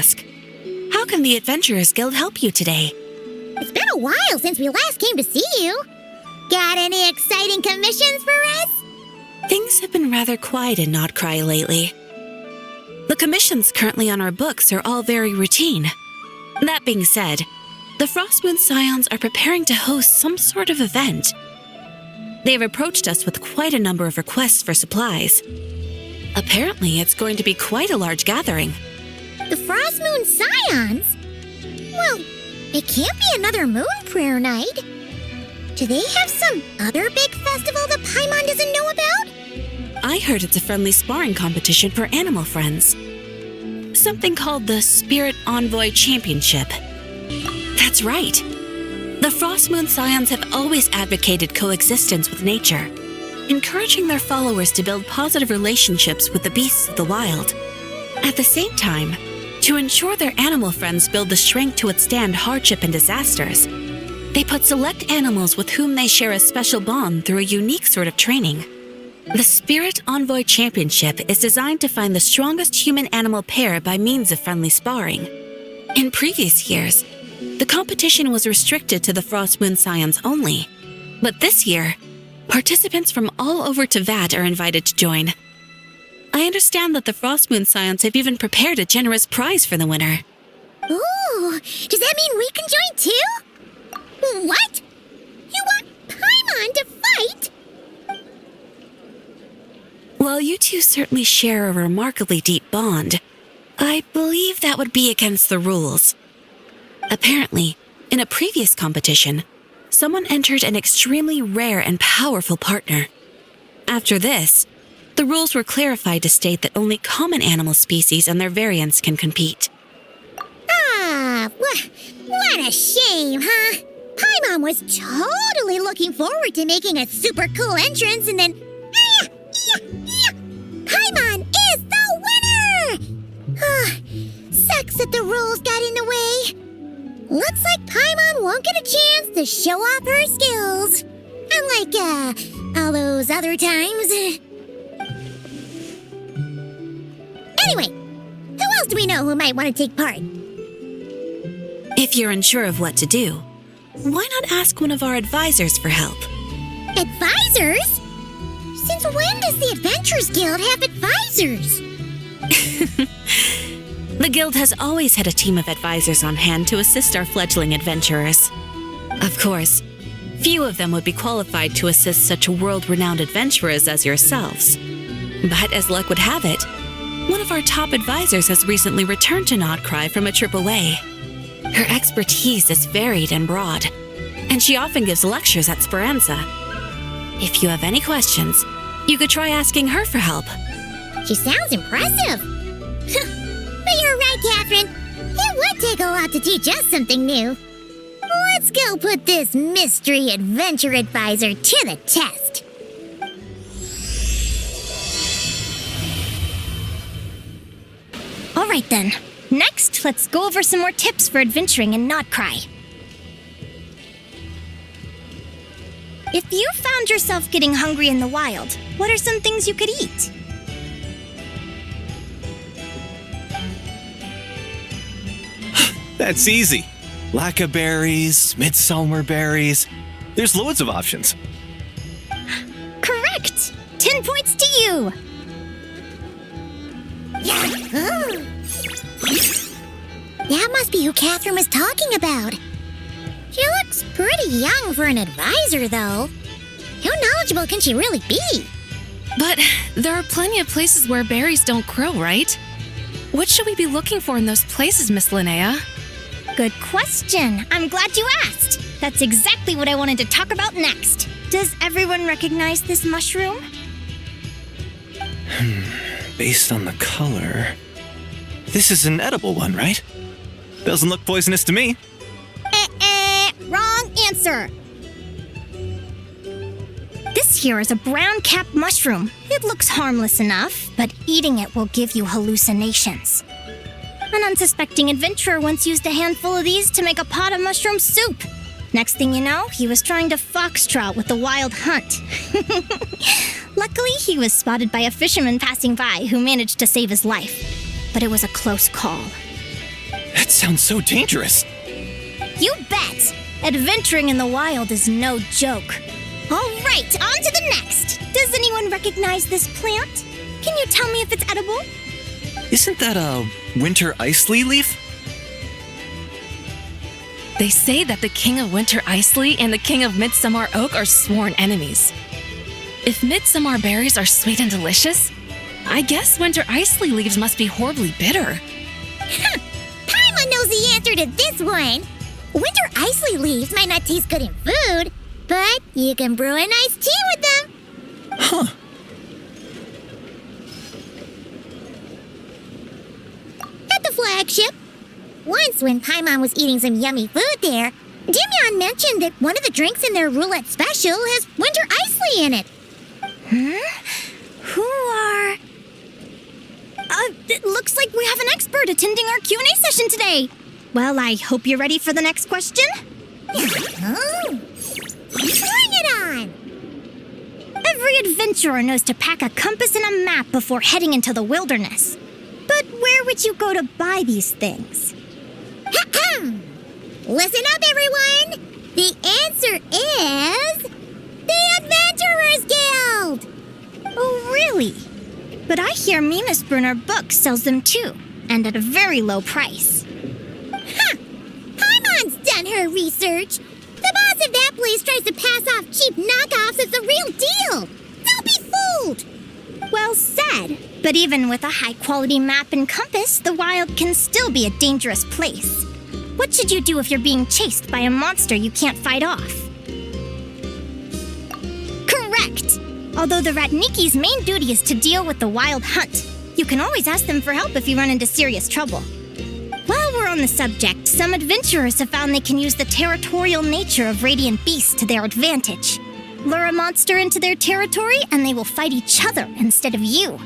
ask. How can the Adventurers Guild help you today? It's been a while since we last came to see you. Got any exciting commissions for us? Things have been rather quiet in Notcry lately. The commissions currently on our books are all very routine. That being said, the Frostmoon Scions are preparing to host some sort of event. They have approached us with quite a number of requests for supplies. Apparently, it's going to be quite a large gathering. The Frostmoon Scions? Well, it can't be another Moon Prayer Night. Do they have some other big festival that Paimon doesn't know about? I heard it's a friendly sparring competition for animal friends. Something called the Spirit Envoy Championship. That's right. The Frostmoon Scions have always advocated coexistence with nature, encouraging their followers to build positive relationships with the beasts of the wild. At the same time, to ensure their animal friends build the strength to withstand hardship and disasters, they put select animals with whom they share a special bond through a unique sort of training. The Spirit Envoy Championship is designed to find the strongest human-animal pair by means of friendly sparring. In previous years, the competition was restricted to the Frostmoon Scions only, but this year, participants from all over Teyvat are invited to join. I understand that the Frostmoon Scions have even prepared a generous prize for the winner. Ooh, does that mean we can join too? What? You want Paimon to fight? While you two certainly share a remarkably deep bond, I believe that would be against the rules. Apparently, in a previous competition, someone entered an extremely rare and powerful partner. After this, the rules were clarified to state that only common animal species and their variants can compete. Ah, what a shame, huh? Paimon was totally looking forward to making a super cool entrance and then... Paimon is the winner! Sucks that the rules got in the way. Looks like Paimon won't get a chance to show off her skills. Unlike, all those other times. Anyway, who else do we know who might want to take part? If you're unsure of what to do, why not ask one of our advisors for help? Advisors? Since when does the Adventurers Guild have advisors? The guild has always had a team of advisors on hand to assist our fledgling adventurers. Of course, few of them would be qualified to assist such world-renowned adventurers as yourselves. But as luck would have it, one of our top advisors has recently returned to Notcry from a trip away. Her expertise is varied and broad, and she often gives lectures at Speranza. If you have any questions, you could try asking her for help. She sounds impressive. But you're right, Catherine. It would take a lot to teach us something new. Let's go put this mystery adventure advisor to the test. All right then. Next, let's go over some more tips for adventuring in Notcry. If you found yourself getting hungry in the wild, what are some things you could eat? That's easy. Lacca berries, midsummer berries. There's loads of options. Correct! 10 points to you! Yahoo! That must be who Catherine was talking about. She looks pretty young for an advisor, though. How knowledgeable can she really be? But there are plenty of places where berries don't grow, right? What should we be looking for in those places, Miss Linnea? Good question. I'm glad you asked. That's exactly what I wanted to talk about next. Does everyone recognize this mushroom? Based on the color... This is an edible one, right? Doesn't look poisonous to me. Wrong answer. This here is a brown-capped mushroom. It looks harmless enough, but eating it will give you hallucinations. An unsuspecting adventurer once used a handful of these to make a pot of mushroom soup. Next thing you know, he was trying to foxtrot with the wild hunt. Luckily, he was spotted by a fisherman passing by who managed to save his life. But it was a close call. sounds so dangerous. You bet! Adventuring in the wild is no joke. All right, on to the next. Does anyone recognize this plant? Can you tell me if it's edible? Isn't that a winter ice leaf? They say that the King of Winter Icely and the King of Midsummer Oak are sworn enemies. If midsummer berries are sweet and delicious, I guess winter Icely leaves must be horribly bitter. Paimon knows the answer to this one. Winter Icely leaves might not taste good in food, but you can brew a nice tea with them. Huh. At the flagship. Once when Paimon was eating some yummy food there, Dimyon mentioned that one of the drinks in their roulette special has winter Icely in it. Who are... it looks like we have an expert attending our Q&A session today. Well, I hope you're ready for the next question. Oh, bring it on! Every adventurer knows to pack a compass and a map before heading into the wilderness. But where would you go to buy these things? Listen up, everyone! The answer is... the Adventurers Guild! Oh, really? But I hear Mimas Brunner Books sells them too, and at a very low price. Paimon's done her research. The boss of that place tries to pass off cheap knockoffs as the real deal. Don't be fooled! Well said. But even with a high-quality map and compass, the wild can still be a dangerous place. What should you do if you're being chased by a monster you can't fight off? Correct! Although the Ratniki's main duty is to deal with the wild hunt, you can always ask them for help if you run into serious trouble. While we're on the subject, some adventurers have found they can use the territorial nature of radiant beasts to their advantage. Lure a monster into their territory and they will fight each other instead of you.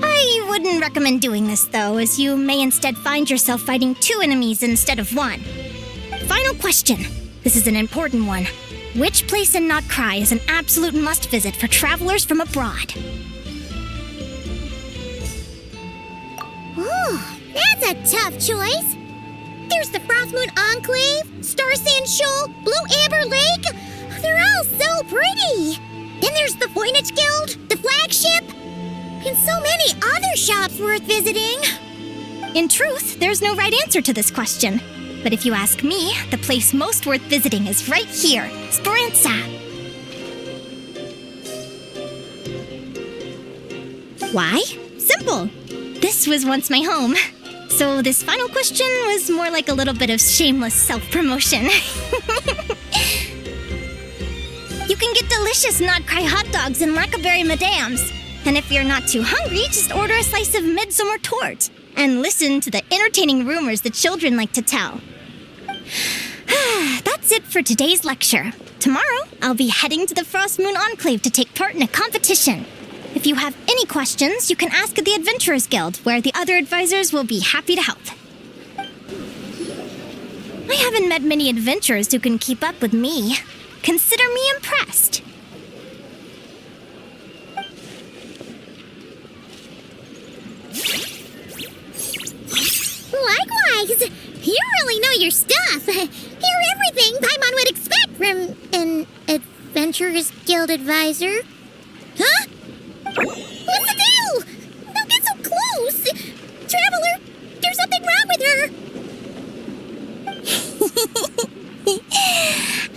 I wouldn't recommend doing this though, as you may instead find yourself fighting two enemies instead of one. Final question. This is an important one. Which place in Notcry is an absolute must-visit for travelers from abroad? Ooh, that's a tough choice. There's the Frostmoon Enclave, Star Sand Shoal, Blue Amber Lake. They're all so pretty. Then there's the Voynich Guild, the flagship, and so many other shops worth visiting. In truth, there's no right answer to this question. But if you ask me, the place most worth visiting is right here, Speranza. Why? Simple. This was once my home. So this final question was more like a little bit of shameless self-promotion. You can get delicious Notcry hot dogs and Lackberry Madams. And if you're not too hungry, just order a slice of midsummer tort and listen to the entertaining rumors the children like to tell. That's it for today's lecture. Tomorrow, I'll be heading to the Frostmoon Enclave to take part in a competition. If you have any questions, you can ask at the Adventurers Guild, where the other advisors will be happy to help. I haven't met many adventurers who can keep up with me. Consider me impressed. Likewise, you really know your stuff. You're everything Paimon would expect from an Adventurers Guild advisor. Huh? What's the deal? Don't get so close. Traveler, there's something wrong with her.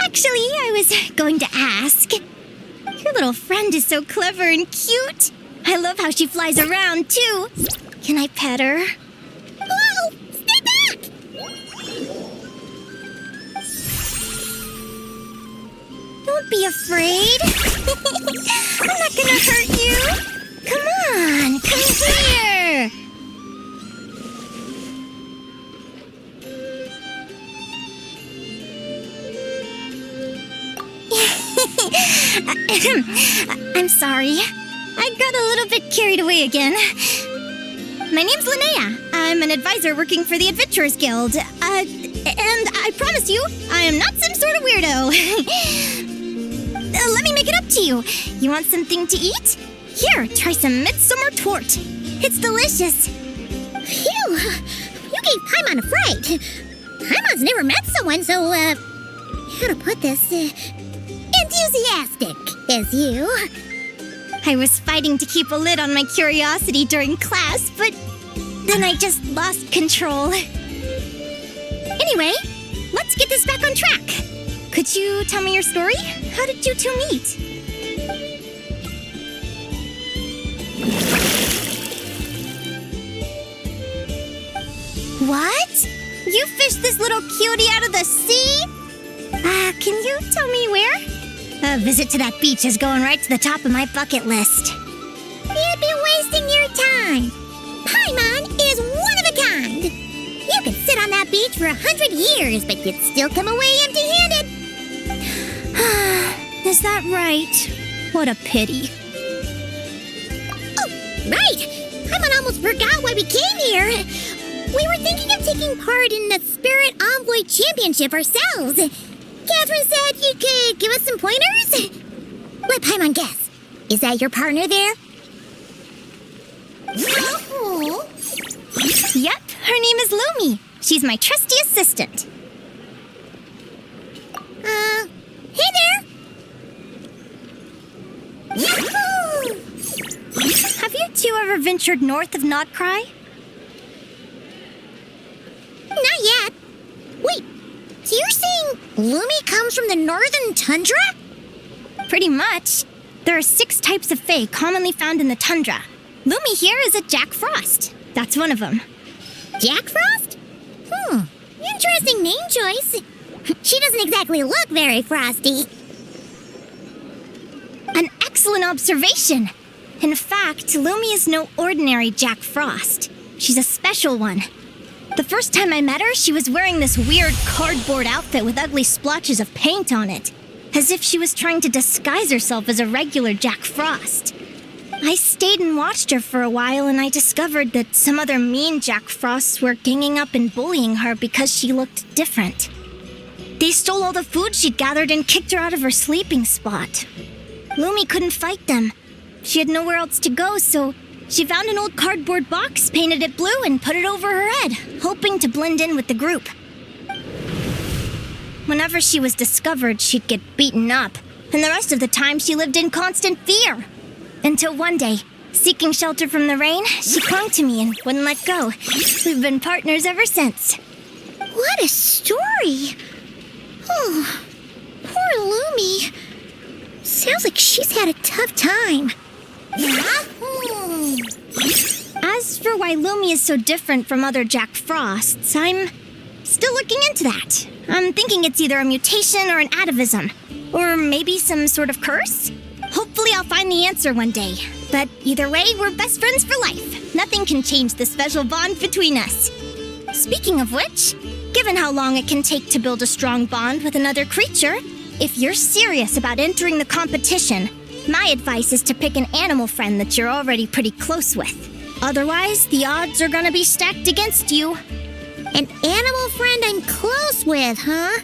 Actually, I was going to ask. Your little friend is so clever and cute. I love how she flies around, too. Can I pet her? Whoa! Stay back! Don't be afraid. I'm not gonna hurt you. Come on, come here. I'm sorry. I got a little bit carried away again. My name's Linnea. I'm an advisor working for the Adventurers Guild. And I promise you, I am not some sort of weirdo. Let me make it up to you. You want something to eat? Here, try some midsummer tort. It's delicious. Phew! You gave Paimon a fright. Paimon's never met someone so, how to put this, enthusiastic as you. I was fighting to keep a lid on my curiosity during class, but then I just lost control. Anyway, let's get this back on track. Could you tell me your story? How did you two meet? What? You fished this little cutie out of the sea? Can you tell me where? A visit to that beach is going right to the top of my bucket list. You'd be wasting your time. Paimon is one of a kind. You could sit on that beach for 100 years, but you'd still come away empty-handed. Is that right? What a pity. Oh, right! Paimon almost forgot why we came here. We were thinking of taking part in the Spirit Envoy Championship ourselves. Catherine said you could give us some pointers? Let Paimon guess. Is that your partner there? Oh. Yep, her name is Lumi. She's my trusty assistant. Hey there! Yahoo! Have you two ever ventured north of Nodcry? Not yet. Wait, so you're saying Lumi comes from the northern tundra? Pretty much. There are 6 types of fae commonly found in the tundra. Lumi here is a Jack Frost. That's one of them. Jack Frost? Interesting name choice. She doesn't exactly look very frosty. An excellent observation. In fact, Lumi is no ordinary Jack Frost. She's a special one. The first time I met her, she was wearing this weird cardboard outfit with ugly splotches of paint on it, as if she was trying to disguise herself as a regular Jack Frost. I stayed and watched her for a while, and I discovered that some other mean Jack Frosts were ganging up and bullying her because she looked different. They stole all the food she'd gathered and kicked her out of her sleeping spot. Lumi couldn't fight them. She had nowhere else to go, so she found an old cardboard box, painted it blue, and put it over her head, hoping to blend in with the group. Whenever she was discovered, she'd get beaten up, and the rest of the time she lived in constant fear. Until one day, seeking shelter from the rain, she clung to me and wouldn't let go. We've been partners ever since. What a story! Oh, poor Lumi. Sounds like she's had a tough time. As for why Lumi is so different from other Jack Frosts, I'm still looking into that. I'm thinking it's either a mutation or an atavism. Or maybe some sort of curse? Hopefully I'll find the answer one day. But either way, we're best friends for life. Nothing can change the special bond between us. Speaking of which, given how long it can take to build a strong bond with another creature, if you're serious about entering the competition, my advice is to pick an animal friend that you're already pretty close with. Otherwise, the odds are gonna be stacked against you. An animal friend I'm close with, huh?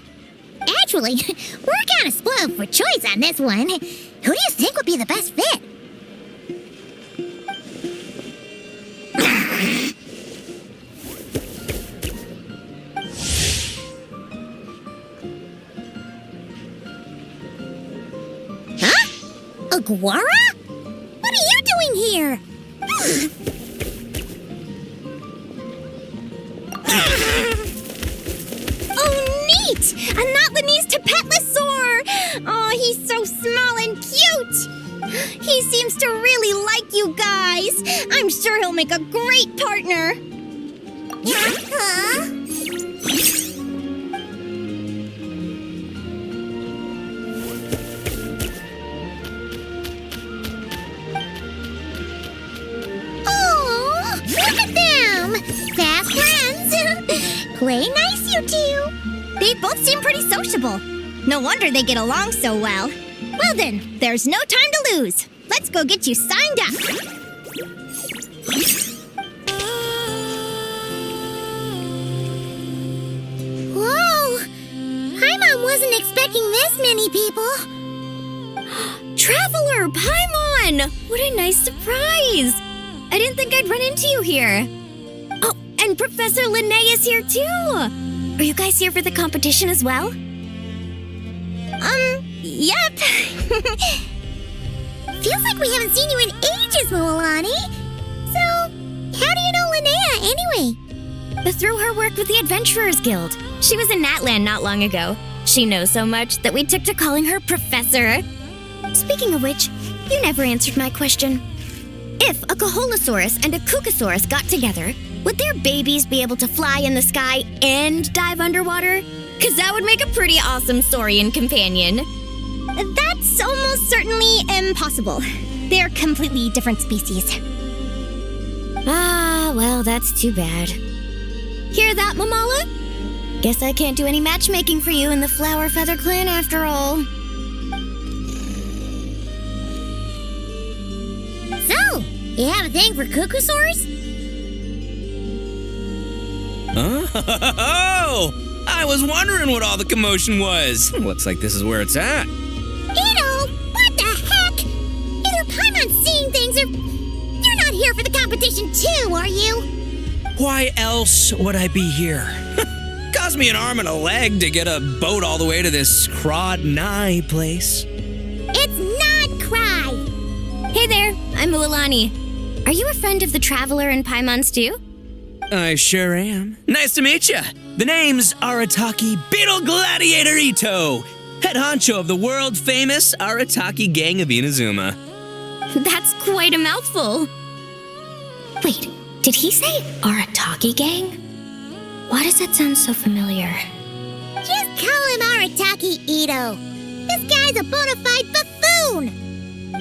Actually, we're kind of spoiled for choice on this one. Who do you think would be the best fit? Huh? Aguara? What are you doing here? Oh, neat! A Notlanese Tapetlosaur! Oh, he's so small and cute! He seems to really like you guys. I'm sure he'll make a great partner. Huh? Oh, look at them! Fast friends! Play nice, you two! They both seem pretty sociable. No wonder they get along so well. Well then, there's no time to lose. Let's go get you signed up. Whoa! Paimon wasn't expecting this many people. Traveler, Paimon! What a nice surprise! I didn't think I'd run into you here. Oh, and And Professor Linnea is here too! Are you guys here for the competition as well? Yep. Feels like we haven't seen you in ages, Moalani. So, how do you know Linnea anyway? Through her work with the Adventurers Guild. She was in Natland not long ago. She knows so much that we took to calling her Professor. Speaking of which, you never answered my question. If a Kaholosaurus and a Kukasaurus got together, would their babies be able to fly in the sky and dive underwater? Because that would make a pretty awesome saurian companion. That's almost certainly impossible. They're completely different species. Ah, well, that's too bad. Hear that, Mamala? Guess I can't do any matchmaking for you in the Flower Feather Clan after all. So, you have a thing for Kukusaurs? Oh! I was wondering what all the commotion was. Looks like this is where it's at. Ito, what the heck? Either Paimon's seeing things or you're not here for the competition too, are you? Why else would I be here? Cost me an arm and a leg to get a boat all the way to this Crod Nye place. It's not Cry. Hey there, I'm Mualani. Are you a friend of the Traveler and Paimon Stew? I sure am. Nice to meet you. The name's Arataki Beetle Gladiator Ito, head honcho of the world-famous Arataki Gang of Inazuma. That's quite a mouthful. Wait, did he say Arataki Gang? Why does that sound so familiar? Just call him Arataki Ito. This guy's a bona fide buffoon.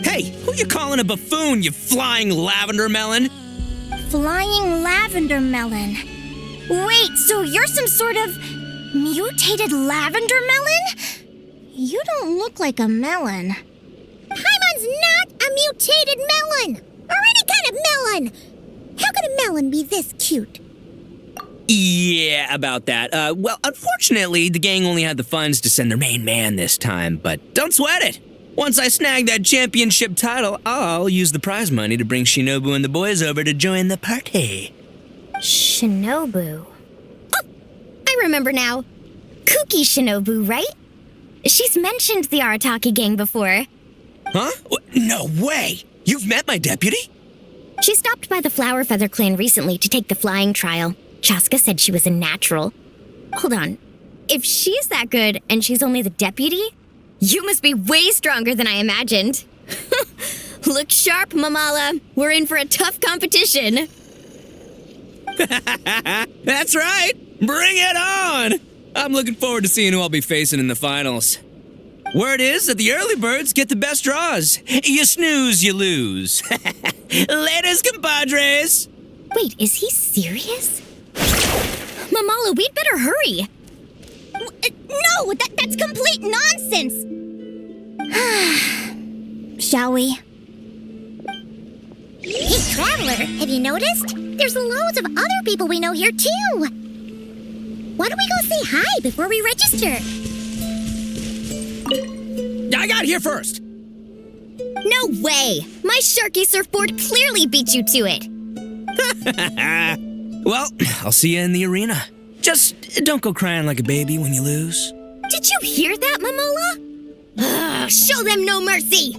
Hey, who you calling a buffoon, you flying lavender melon? Flying lavender melon. Wait, so you're some sort of mutated lavender melon? You don't look like a melon. Paimon's not a mutated melon, or any kind of melon. How could a melon be this cute? Yeah, about that. Well, unfortunately, the gang only had the funds to send their main man this time, but don't sweat it. Once I snag that championship title, I'll use the prize money to bring Shinobu and the boys over to join the party. Shinobu. Oh, I remember now. Kuki Shinobu, right? She's mentioned the Arataki Gang before. Huh? No way! You've met my deputy? She stopped by the Flower Feather Clan recently to take the flying trial. Chaska said she was a natural. Hold on. If she's that good and she's only the deputy, you must be way stronger than I imagined. Look sharp, Mamala. We're in for a tough competition. That's right! Bring it on! I'm looking forward to seeing who I'll be facing in the finals. Word is that the early birds get the best draws. You snooze, you lose. Laters, compadres! Wait, is he serious? Mamala, we'd better hurry. No, that's complete nonsense! Shall we? Hey, Traveler, have you noticed? There's loads of other people we know here, too. Why don't we go say hi before we register? I got here first! No way! My Sharky surfboard clearly beat you to it. Well, I'll see you in the arena. Just don't go crying like a baby when you lose. Did you hear that, Mamola? Show them no mercy!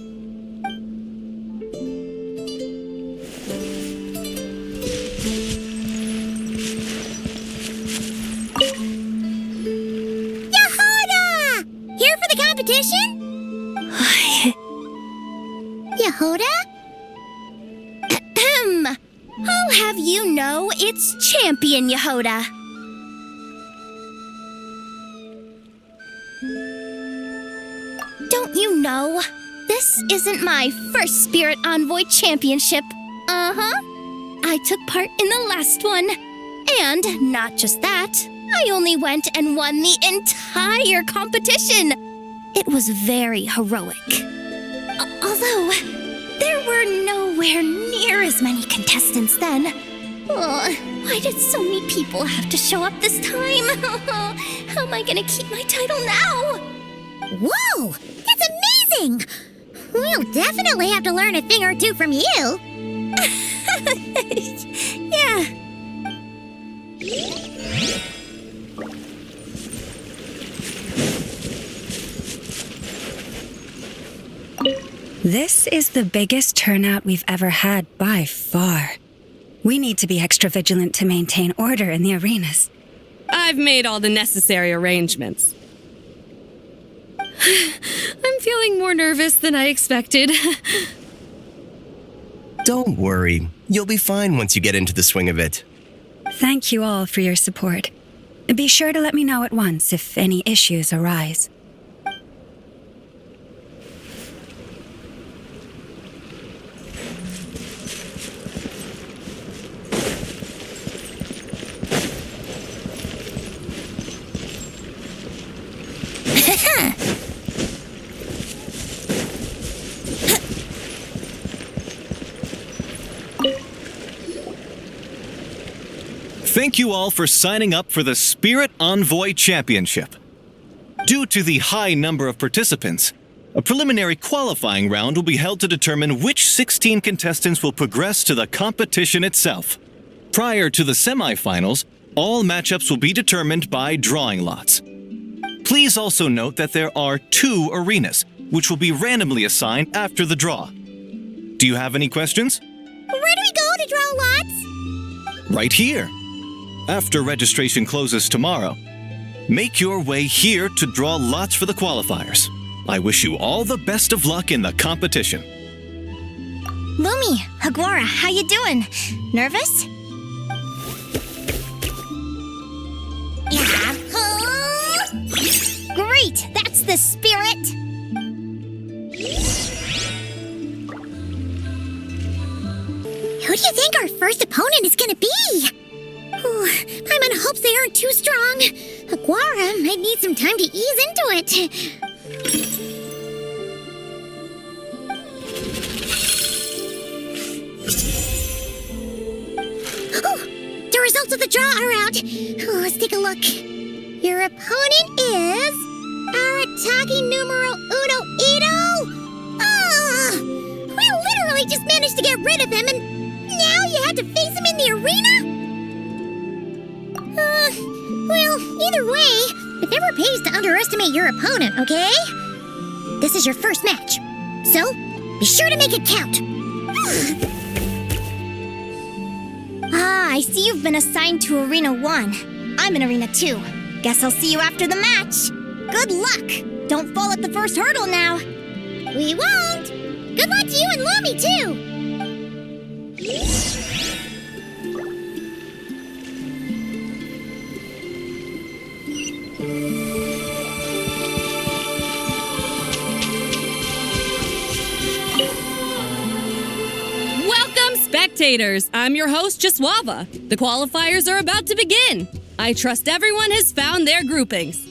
Yehoda! Here for the competition? Yehoda? Ahem. I'll have you know it's Champion Yehoda. Don't you know? This isn't my first Spirit Envoy Championship. Uh-huh. I took part in the last one. And not just that, I only went and won the entire competition. It was very heroic. Although, there were nowhere near as many contestants then. Oh, why did so many people have to show up this time? How am I gonna keep my title now? Whoa! That's amazing! We'll definitely have to learn a thing or two from you. Yeah. This is the biggest turnout we've ever had by far. We need to be extra vigilant to maintain order in the arenas. I've made all the necessary arrangements. I'm feeling more nervous than I expected. Don't worry. You'll be fine once you get into the swing of it. Thank you all for your support. Be sure to let me know at once if any issues arise. Thank you all for signing up for the Spirit Envoy Championship. Due to the high number of participants, a preliminary qualifying round will be held to determine which 16 contestants will progress to the competition itself. Prior to the semifinals, all matchups will be determined by drawing lots. Please also note that there are 2 arenas, which will be randomly assigned after the draw. Do you have any questions? Where do we go to draw lots? Right here. After registration closes tomorrow, make your way here to draw lots for the qualifiers. I wish you all the best of luck in the competition. Lumi, Hagwara, how you doing? Nervous? Great, that's the spirit! Who do you think our first opponent is gonna be? Ooh, I'm in hopes they aren't too strong. Aguara might need some time to ease into it. Oh, the results of the draw are out. Oh, let's take a look. Your opponent is Arataki numero uno Ito. Ah, we literally just managed to get rid of him, and now you had to face him in the arena? Well, either way, it never pays to underestimate your opponent, okay? This is your first match, so be sure to make it count. I see you've been assigned to Arena 1. I'm in Arena 2. Guess I'll see you after the match. Good luck! Don't fall at the first hurdle now. We won't! Good luck to you and Lumi, too! Welcome, spectators! I'm your host, Jaswava. The qualifiers are about to begin. I trust everyone has found their groupings.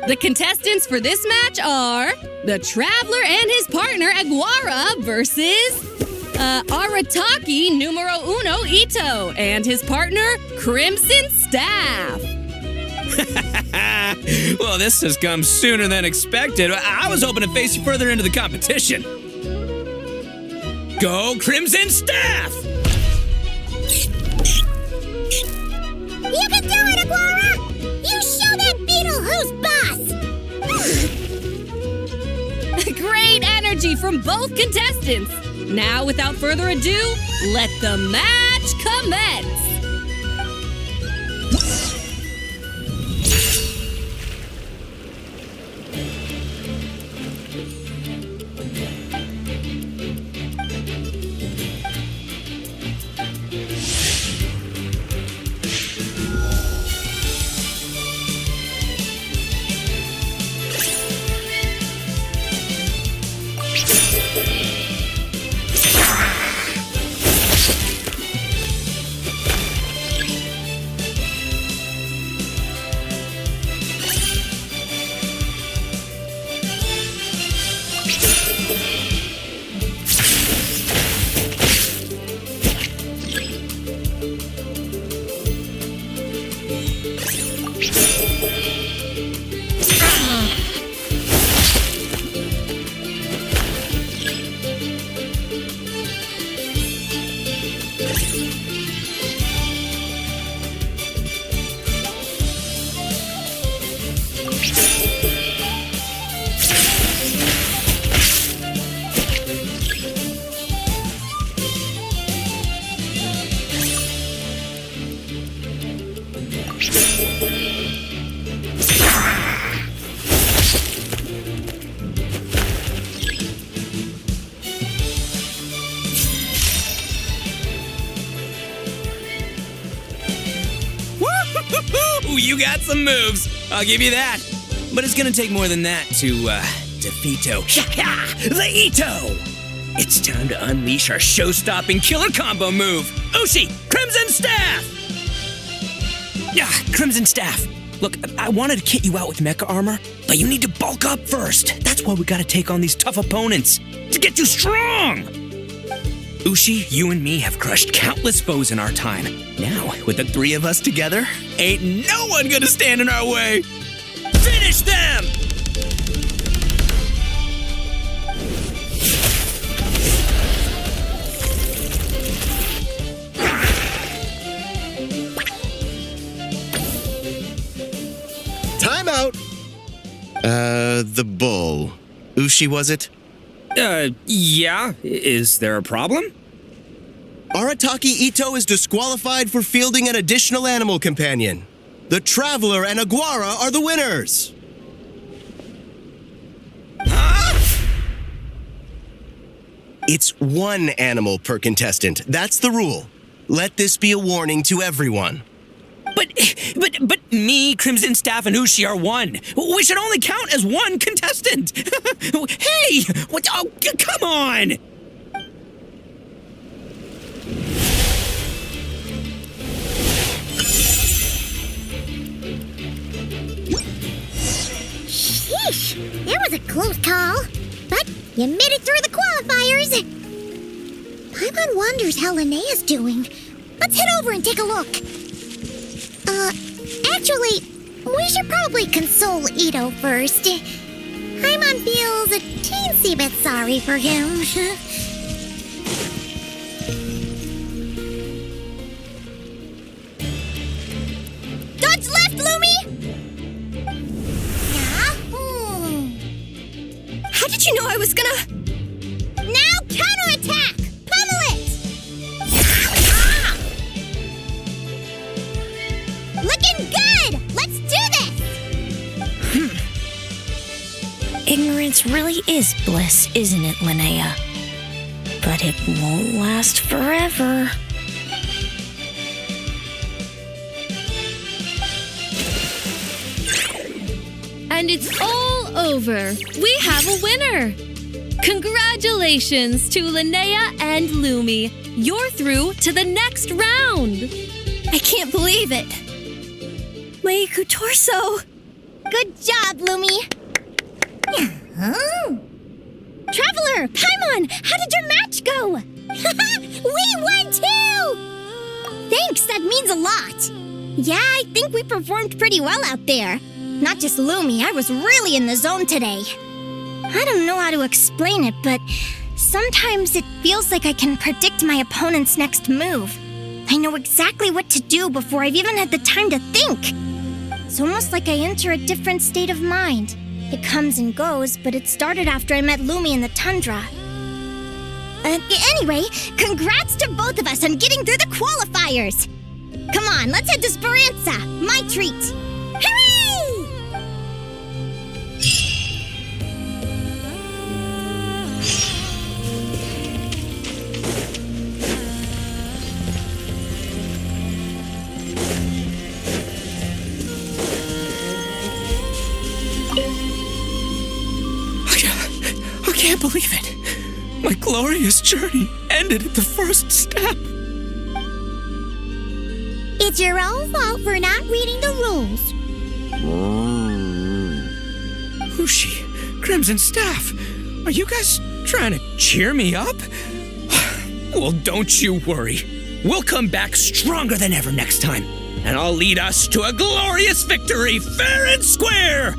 The contestants for this match are the Traveler and his partner, Aguara, versus Arataki numero uno Ito and his partner, Crimson Staff. Well, this has come sooner than expected. I was hoping to face you further into the competition. Go Crimson Staff! You can do it, Aguara! You show that beetle who's boss! Great energy from both contestants. Now, without further ado, let the match commence. Woo! You got some moves. I'll give you that. But it's gonna take more than that to defeat the Ito. It's time to unleash our show-stopping killer combo move. Ushi, Crimson Staff! Crimson Staff. Look, I wanted to kit you out with mecha armor, but you need to bulk up first. That's why we gotta take on these tough opponents to get you strong. Ushi, you and me have crushed countless foes in our time. Now, with the three of us together, ain't no one gonna stand in our way. Finish them! Time out! The bull. Ushi, was it? Yeah. Is there a problem? Arataki Ito is disqualified for fielding an additional animal companion. The Traveler and Aguara are the winners! It's one animal per contestant. That's the rule. Let this be a warning to everyone. But me, Crimson Staff, and Ushi are one. We should only count as one contestant. Hey! What? Oh, come on! Sheesh, that was a close call. But you made it through the qualifiers. Paimon wonders how Linnea's doing. Let's head over and take a look. Actually, we should probably console Ito first. Paimon feels a teensy bit sorry for him. Dodge left, Lumi! How did you know I was gonna... Now counterattack! Pummel it! Looking good! Let's do this! Ignorance really is bliss, isn't it, Linnea? But it won't last forever. And it's all over. We have a winner. Congratulations to Linnea and Lumi. You're through to the next round. I can't believe it. Meiku Torso. Good job, Lumi! Traveler, Paimon, how did your match go? We won too! Thanks, that means a lot. Yeah, I think we performed pretty well out there. Not just Lumi, I was really in the zone today. I don't know how to explain it, but sometimes it feels like I can predict my opponent's next move. I know exactly what to do before I've even had the time to think. It's almost like I enter a different state of mind. It comes and goes, but it started after I met Lumi in the tundra. Anyway, congrats to both of us on getting through the qualifiers! Come on, let's head to Speranza, my treat! Hooray! I can't believe it. My glorious journey ended at the first step. It's your own fault for not reading the rules. Ushi, Crimson Staff, are you guys trying to cheer me up? Well, don't you worry. We'll come back stronger than ever next time, and I'll lead us to a glorious victory fair and square.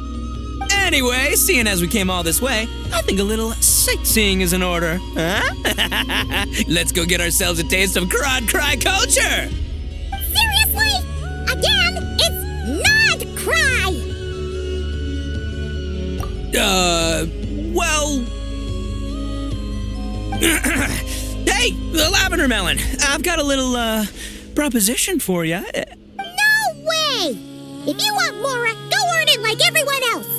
Anyway, seeing as we came all this way, I think a little sightseeing is in order, huh? Let's go get ourselves a taste of Crod Cry culture! Seriously? Again, it's not cry! Well... Hey, the Lavender Melon, I've got a little, proposition for you. No way! If you want Mora, go earn it like everyone else.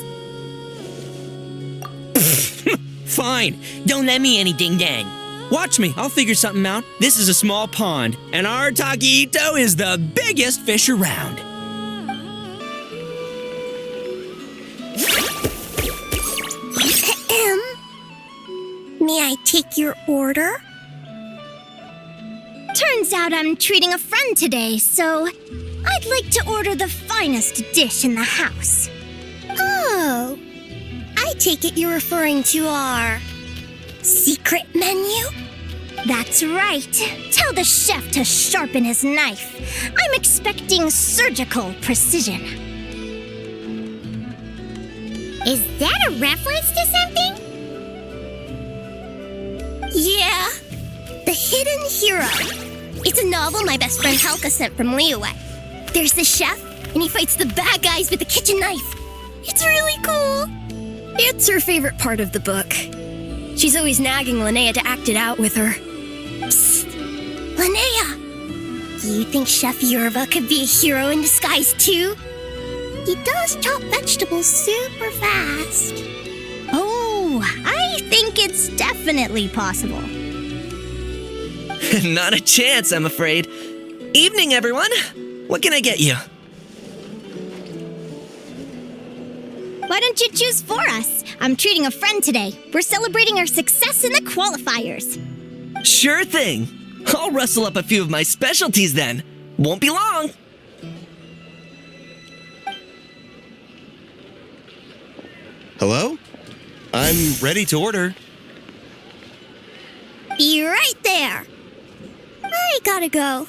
Fine. Don't let me any ding-dang. Watch me. I'll figure something out. This is a small pond, and Arataki Ito is the biggest fish around. May I take your order? Turns out I'm treating a friend today, so I'd like to order the finest dish in the house. Oh, I take it you're referring to our secret menu? That's right. Tell the chef to sharpen his knife. I'm expecting surgical precision. Is that a reference to something? Yeah, The Hidden Hero. It's a novel my best friend Helka sent from Liyue. There's the chef, and he fights the bad guys with a kitchen knife. It's really cool. It's her favorite part of the book. She's always nagging Linnea to act it out with her. Psst. Linnea, do you think Chef Yerba could be a hero in disguise too? He does chop vegetables super fast. Oh, I think it's definitely possible. Not a chance, I'm afraid. Evening, everyone. What can I get you? Why don't you choose for us? I'm treating a friend today. We're celebrating our success in the qualifiers. Sure thing. I'll rustle up a few of my specialties then. Won't be long. Hello? I'm ready to order. Be right there. I gotta go.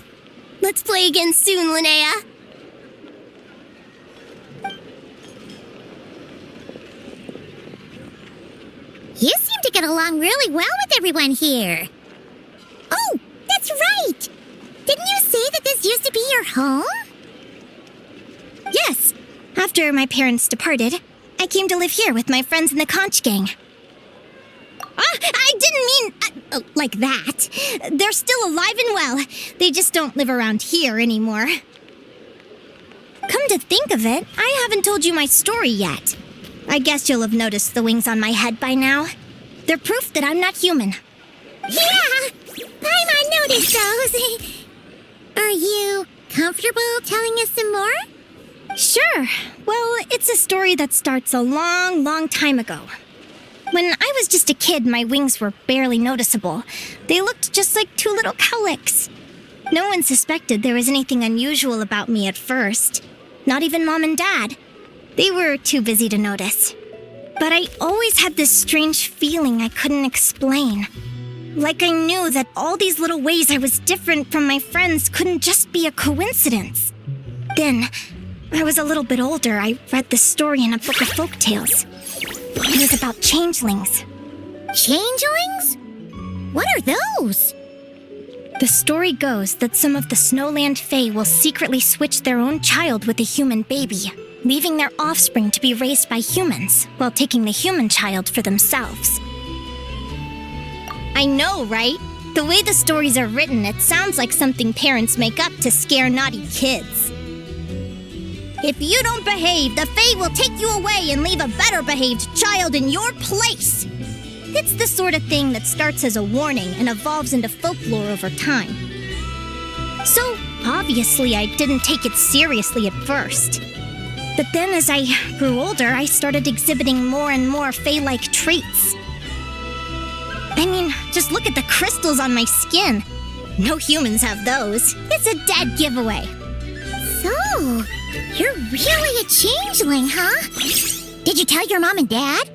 Let's play again soon, Linnea. You seem to get along really well with everyone here. Oh, that's right! Didn't you say that this used to be your home? Yes. After my parents departed, I came to live here with my friends in the conch gang. I didn't mean like that. They're still alive and well. They just don't live around here anymore. Come to think of it, I haven't told you my story yet. I guess you'll have noticed the wings on my head by now. They're proof that I'm not human. Yeah! Paimon noticed those. Are you comfortable telling us some more? Sure. Well, it's a story that starts a long, long time ago. When I was just a kid, my wings were barely noticeable. They looked just like two little cowlicks. No one suspected there was anything unusual about me at first. Not even Mom and Dad. They were too busy to notice. But I always had this strange feeling I couldn't explain. Like I knew that all these little ways I was different from my friends couldn't just be a coincidence. Then, I was a little bit older, I read this story in a book of folktales. It was about changelings. Changelings? What are those? The story goes that some of the Snowland Fae will secretly switch their own child with a human baby, leaving their offspring to be raised by humans, while taking the human child for themselves. I know, right? The way the stories are written, it sounds like something parents make up to scare naughty kids. If you don't behave, the Fae will take you away and leave a better-behaved child in your place. It's the sort of thing that starts as a warning and evolves into folklore over time. So, obviously, I didn't take it seriously at first. But then as I grew older, I started exhibiting more and more Fae-like traits. I mean, just look at the crystals on my skin. No humans have those. It's a dead giveaway. So, you're really a changeling, huh? Did you tell your mom and dad?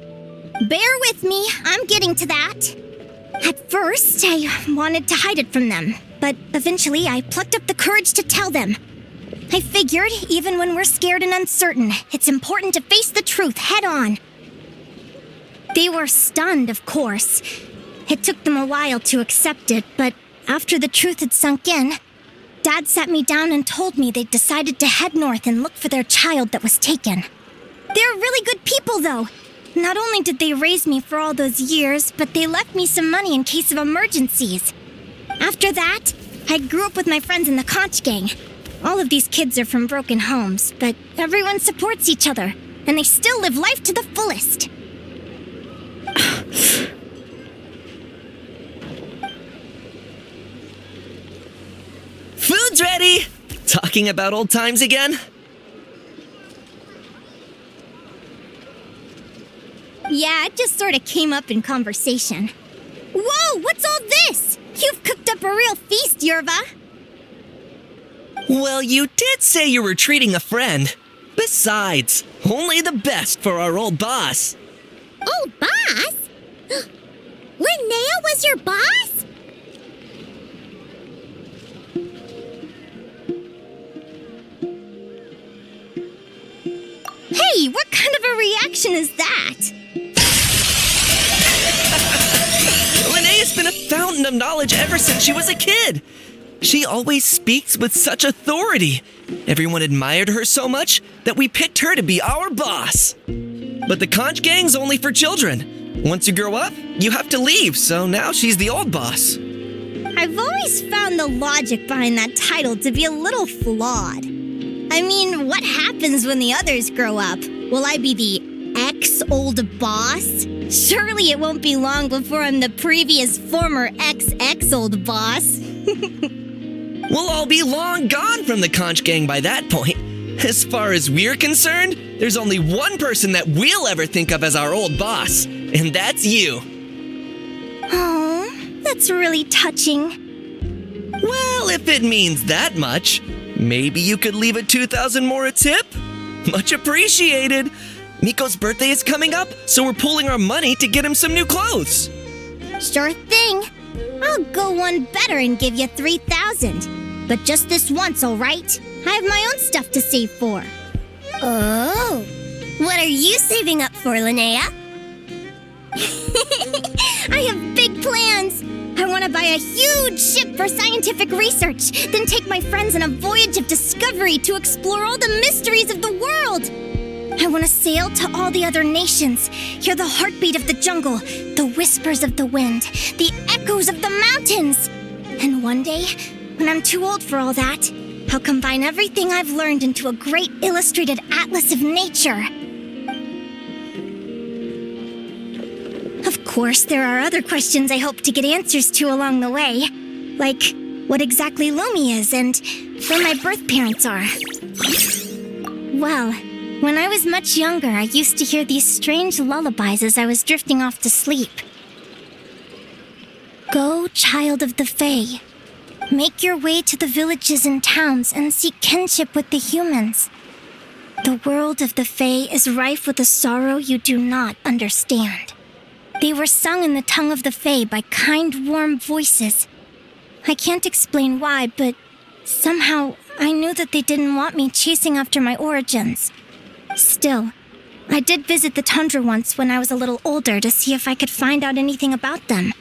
Bear with me, I'm getting to that. At first, I wanted to hide it from them, but eventually I plucked up the courage to tell them. I figured, even when we're scared and uncertain, it's important to face the truth head on. They were stunned, of course. It took them a while to accept it, but after the truth had sunk in, Dad sat me down and told me they'd decided to head north and look for their child that was taken. They're really good people, though. Not only did they raise me for all those years, but they left me some money in case of emergencies. After that, I grew up with my friends in the conch gang. All of these kids are from broken homes, but everyone supports each other, and they still live life to the fullest. Food's ready! Talking about old times again? Yeah, it just sort of came up in conversation. Whoa, what's all this? You've cooked up a real feast, Yerva. Well, you did say you were treating a friend. Besides, only the best for our old boss. Old boss? Linnea was your boss? Hey, what kind of a reaction is that? Linnea's been a fountain of knowledge ever since she was a kid. She always speaks with such authority. Everyone admired her so much that we picked her to be our boss. But the conch gang's only for children. Once you grow up, you have to leave, so now she's the old boss. I've always found the logic behind that title to be a little flawed. I mean, what happens when the others grow up? Will I be the ex-old boss? Surely it won't be long before I'm the previous former ex-old boss. We'll all be long gone from the conch gang by that point. As far as we're concerned, there's only one person that we'll ever think of as our old boss, and that's you. Oh, that's really touching. Well, if it means that much, maybe you could leave a 2,000 more a tip? Much appreciated. Miko's birthday is coming up, so we're pooling our money to get him some new clothes. Sure thing. I'll go one better and give you 3,000. But just this once, all right? I have my own stuff to save for. Oh, what are you saving up for, Linnea? I have big plans. I want to buy a huge ship for scientific research, then take my friends on a voyage of discovery to explore all the mysteries of the world. I want to sail to all the other nations, hear the heartbeat of the jungle, the whispers of the wind, the echoes of the mountains. And one day, when I'm too old for all that, I'll combine everything I've learned into a great illustrated atlas of nature. Of course, there are other questions I hope to get answers to along the way, like what exactly Lumi is and where my birth parents are. Well, when I was much younger, I used to hear these strange lullabies as I was drifting off to sleep. Go, child of the Fae. Make your way to the villages and towns and seek kinship with the humans. The world of the Fae is rife with a sorrow you do not understand. They were sung in the tongue of the Fae by kind, warm voices. I can't explain why, but somehow I knew that they didn't want me chasing after my origins. Still, I did visit the tundra once when I was a little older to see if I could find out anything about them.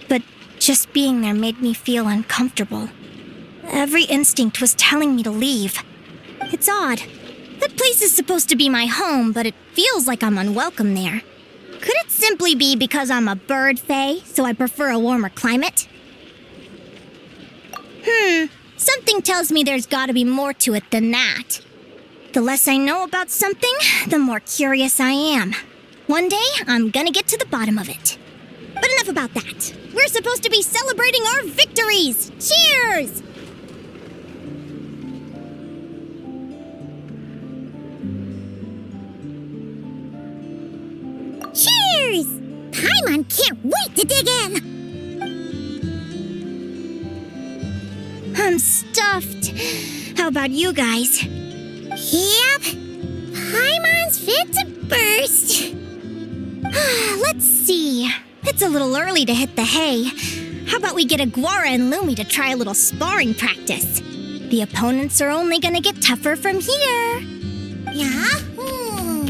But just being there made me feel uncomfortable. Every instinct was telling me to leave. It's odd. That place is supposed to be my home, but it feels like I'm unwelcome there. Could it simply be because I'm a bird fae, so I prefer a warmer climate? Something tells me there's gotta be more to it than that. The less I know about something, the more curious I am. One day, I'm gonna get to the bottom of it. But enough about that. We're supposed to be celebrating our victories! Cheers! Cheers! Paimon can't wait to dig in! I'm stuffed. How about you guys? Yep. Paimon's fit to burst. Let's see. It's a little early to hit the hay. How about we get Aguara and Lumi to try a little sparring practice? The opponents are only gonna get tougher from here. Yahoo!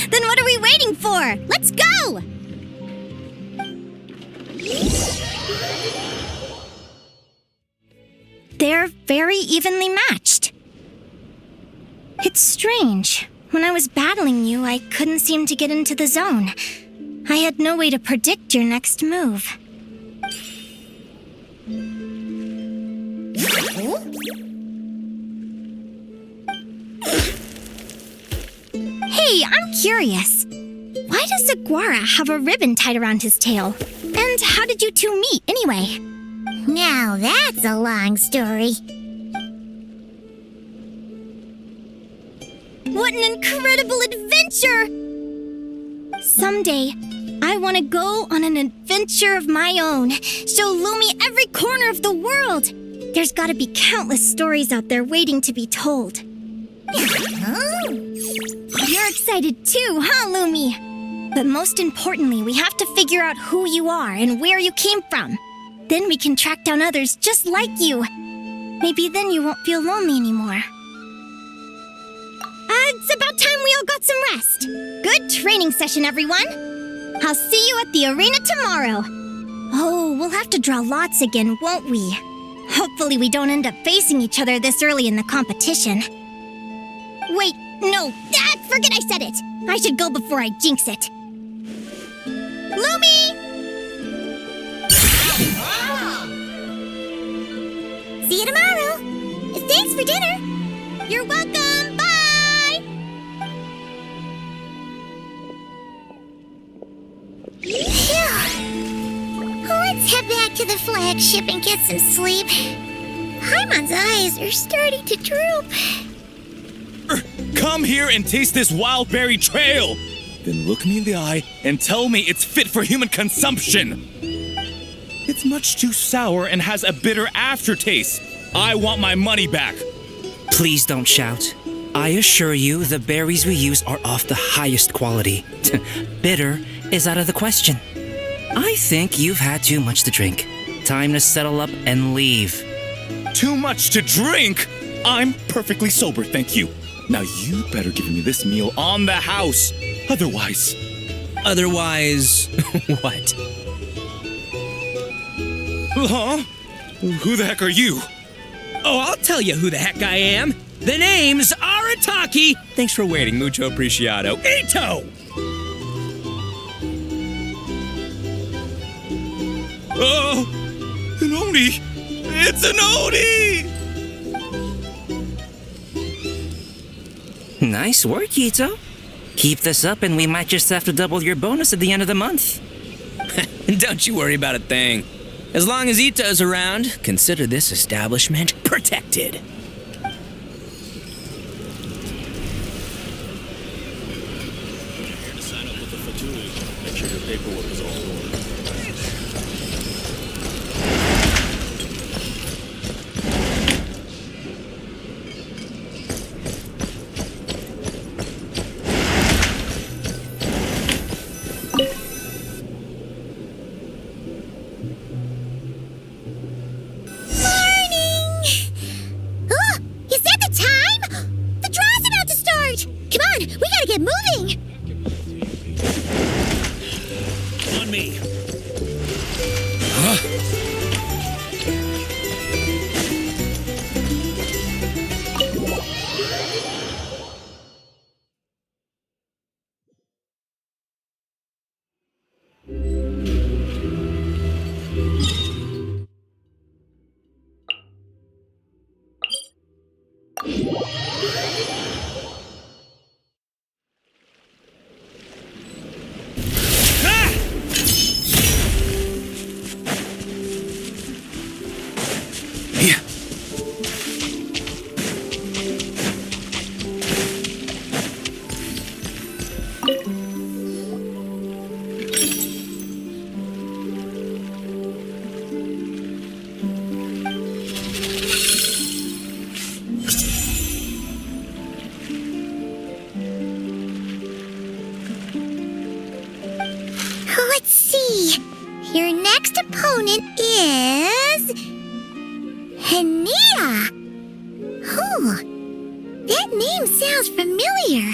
Then what are we waiting for? Let's go! They're very evenly matched. It's strange. When I was battling you, I couldn't seem to get into the zone. I had no way to predict your next move. Hey, I'm curious. Why does Aguara have a ribbon tied around his tail? And how did you two meet, anyway? Now that's a long story. What an incredible adventure! Someday, I want to go on an adventure of my own. Show Lumi every corner of the world. There's gotta be countless stories out there waiting to be told. You're excited too, huh, Lumi? But most importantly, we have to figure out who you are and where you came from. Then we can track down others just like you. Maybe then you won't feel lonely anymore. It's about time we all got some rest. Good training session, everyone. I'll see you at the arena tomorrow. Oh, we'll have to draw lots again, won't we? Hopefully we don't end up facing each other this early in the competition. Wait, no, forget I said it. I should go before I jinx it. Lumi! See you tomorrow. Thanks for dinner. You're welcome. Bye! Phew. Let's head back to the flagship and get some sleep. Paimon's eyes are starting to droop. Come here and taste this wild berry trail. Then look me in the eye and tell me it's fit for human consumption. It's much too sour and has a bitter aftertaste. I want my money back. Please don't shout. I assure you the berries we use are of the highest quality. Bitter is out of the question. I think you've had too much to drink. Time to settle up and leave. Too much to drink? I'm perfectly sober, thank you. Now you better give me this meal on the house. Otherwise, what? Huh? Who the heck are you? Oh, I'll tell you who the heck I am. The name's Arataki. Thanks for waiting, mucho apreciado. Ito! Oh, an Oni! It's an Oni! Nice work, Ito. Keep this up and we might just have to double your bonus at the end of the month. Don't you worry about a thing. As long as Ito's around, consider this establishment protected. Sign up with the Fatui. Make sure your paperwork is all in order. Let's see. Your next opponent is... Linnea. Oh, that name sounds familiar.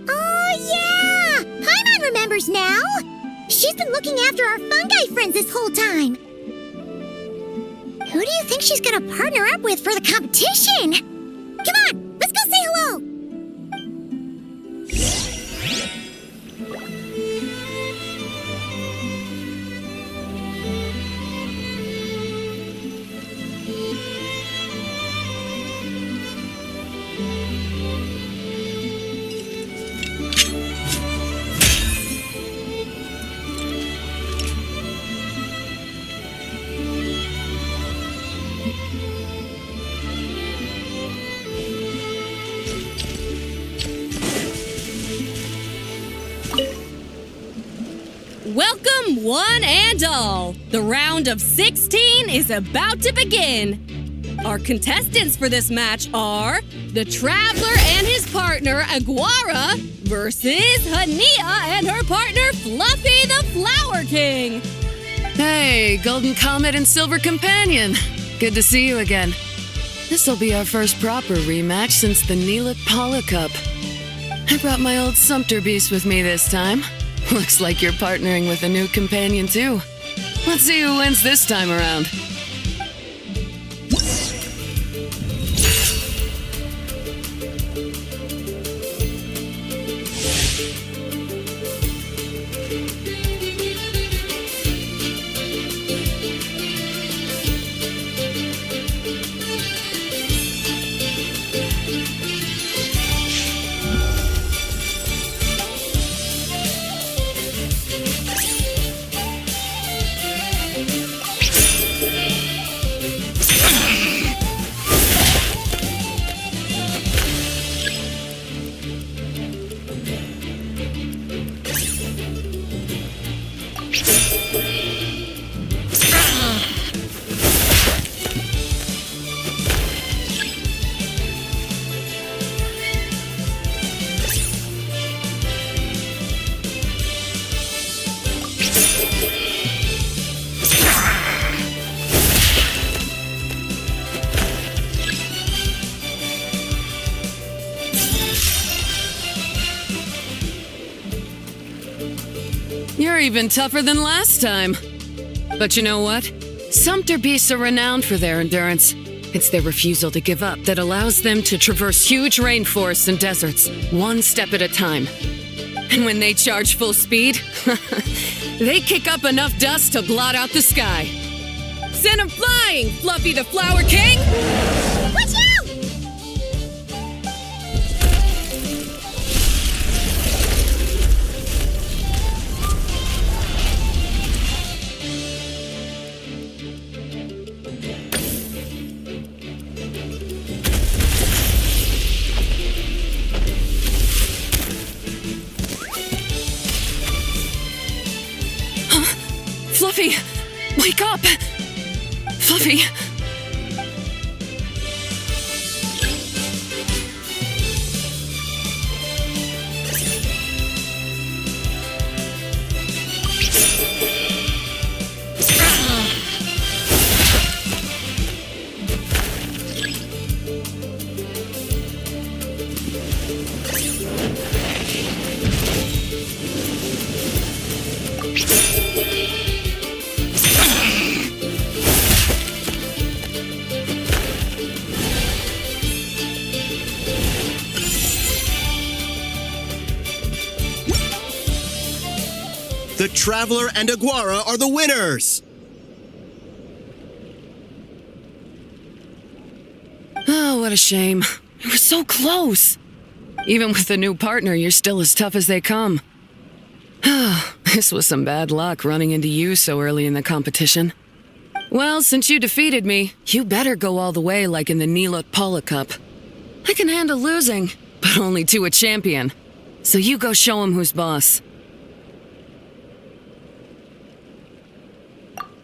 Oh, yeah! Paimon remembers now. She's been looking after our fungi friends this whole time. Who do you think she's gonna partner up with for the competition? Come on, let's go Welcome, one and all. The round of 16 is about to begin. Our contestants for this match are the Traveler and his partner, Aguara, versus Linnea and her partner, Fluffy the Flower King. Hey, Golden Comet and Silver Companion. Good to see you again. This'll be our first proper rematch since the Neela Paula Cup. I brought my old Sumpter Beast with me this time. Looks like you're partnering with a new companion, too. Let's see who wins this time around. You're even tougher than last time. But you know what? Sumpter beasts are renowned for their endurance. It's their refusal to give up that allows them to traverse huge rainforests and deserts, one step at a time. And when they charge full speed, they kick up enough dust to blot out the sky. Send them flying, Fluffy the Flower King! Watch out! Fluffy! Wake up! Fluffy! The Traveler and Aguara are the winners! Oh, what a shame. You were so close. Even with the new partner, you're still as tough as they come. This was some bad luck running into you so early in the competition. Well, since you defeated me, you better go all the way like in the Neela Paula Cup. I can handle losing, but only to a champion. So you go show him who's boss.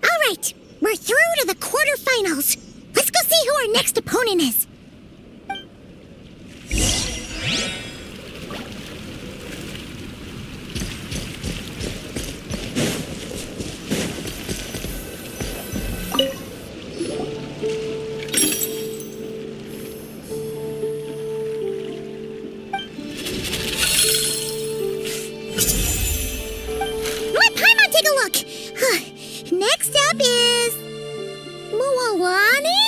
All right, we're through to the quarterfinals. Let's go see who our next opponent is. Let Paimon take a look. Next up is Muawani?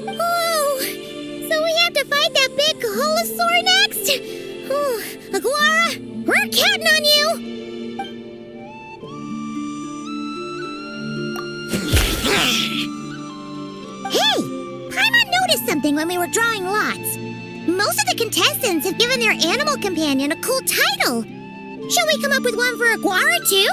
Oh, so we have to fight that big Holosaur next? Oh, Aguara, we're counting on you! Hey, Paimon noticed something when we were drawing lots. Most of the contestants have given their animal companion a cool title. Shall we come up with one for Aguara, too?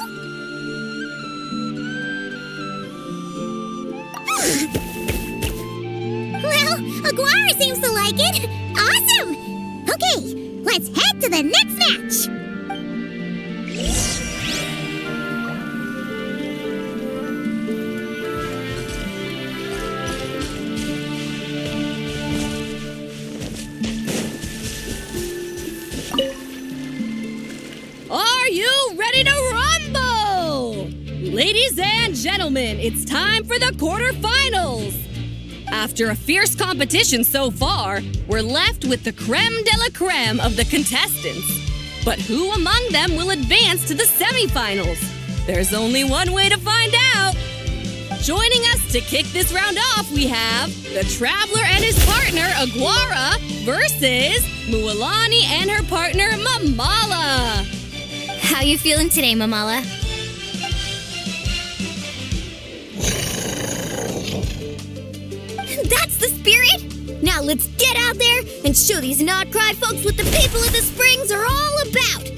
Well, Aguara seems to like it. Awesome! Okay, let's head to the next match. Ladies and gentlemen, it's time for the quarterfinals! After a fierce competition so far, we're left with the creme de la creme of the contestants. But who among them will advance to the semifinals? There's only one way to find out. Joining us to kick this round off, we have the Traveler and his partner, Aguara, versus Mualani and her partner, Mamala. How you feeling today, Mamala? That's the spirit! Now let's get out there and show these not-cry folks what the people of the Springs are all about!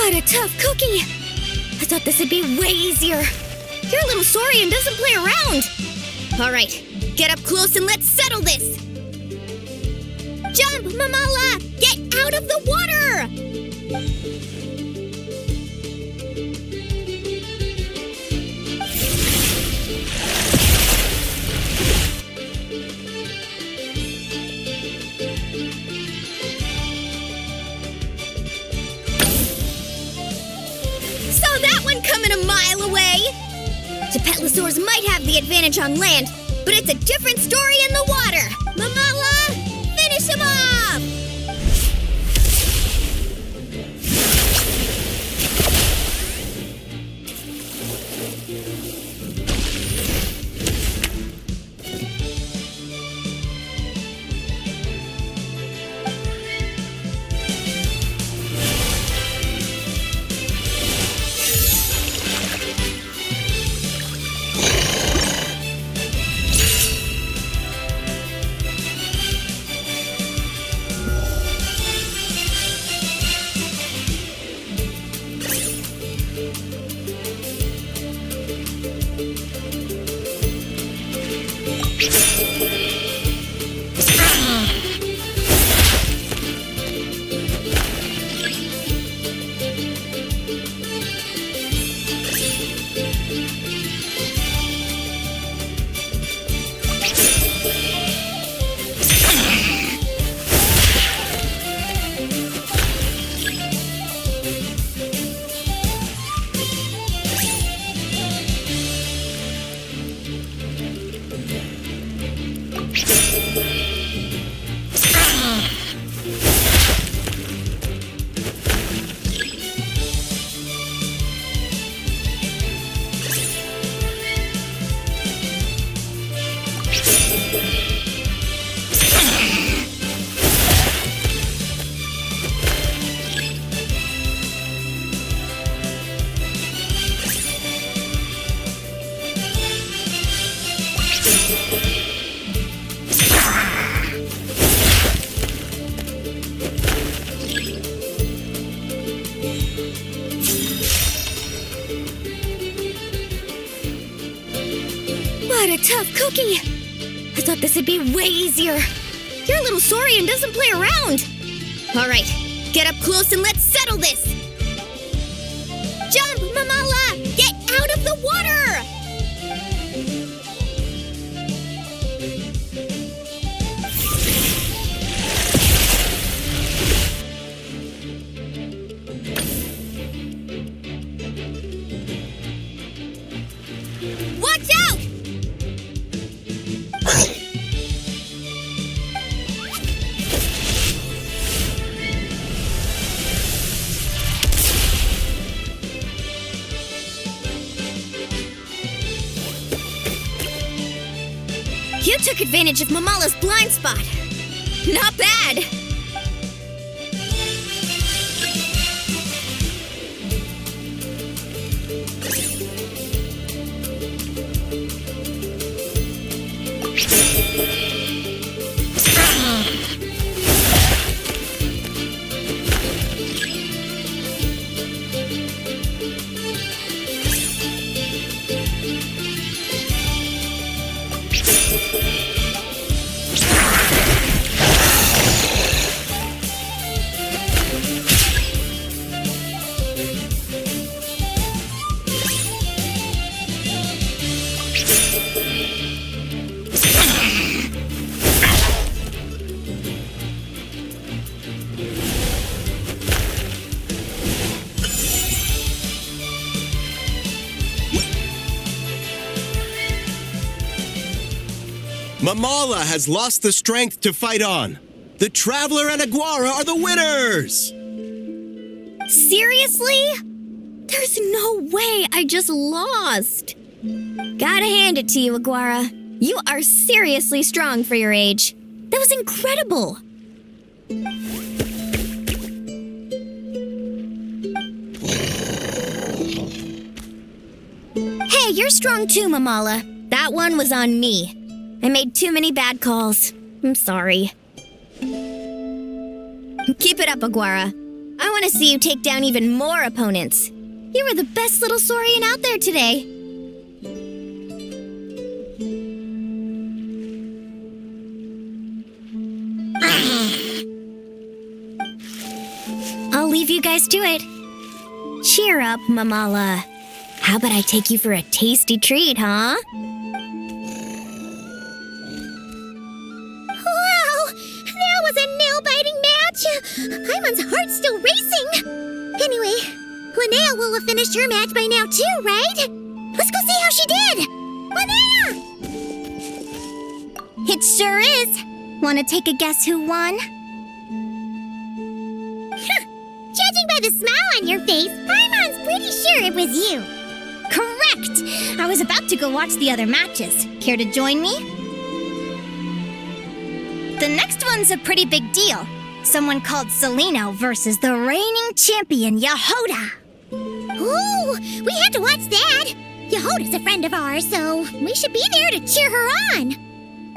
What a tough cookie! I thought this would be way easier. You're a little sorry and doesn't play around. All right, get up close and let's settle this. Jump, Mamala! Get out of the water! Saw that one coming a mile away! Gepetlosaurs might have the advantage on land, but it's a different story in the water! Mamala, finish him off! What a tough cookie! I thought this would be way easier. You're a little sorry and doesn't play around. All right, get up close and let's settle this. Jump, Mamala! Get out of the water! Watch out! You took advantage of Mamala's blind spot. Not bad. Mamala has lost the strength to fight on. The Traveler and Aguara are the winners! Seriously? There's no way I just lost. Gotta hand it to you, Aguara. You are seriously strong for your age. That was incredible. Hey, you're strong too, Mamala. That one was on me. I made too many bad calls. I'm sorry. Keep it up, Aguara. I want to see you take down even more opponents. You were the best little Saurian out there today. I'll leave you guys to it. Cheer up, Mamala. How about I take you for a tasty treat, huh? Wow! That was a nail-biting match! Hyman's heart's still racing! Anyway, Linnea will have finished her match by now too, right? Let's go see how she did! Linnea! It sure is. Want to take a guess who won? Judging by the smile on your face, Hyman's pretty sure it was you. Correct! I was about to go watch the other matches. Care to join me? The next one's a pretty big deal. Someone called Celino versus the reigning champion, Yehoda. Ooh, we have to watch that. Yehoda's a friend of ours, so we should be there to cheer her on.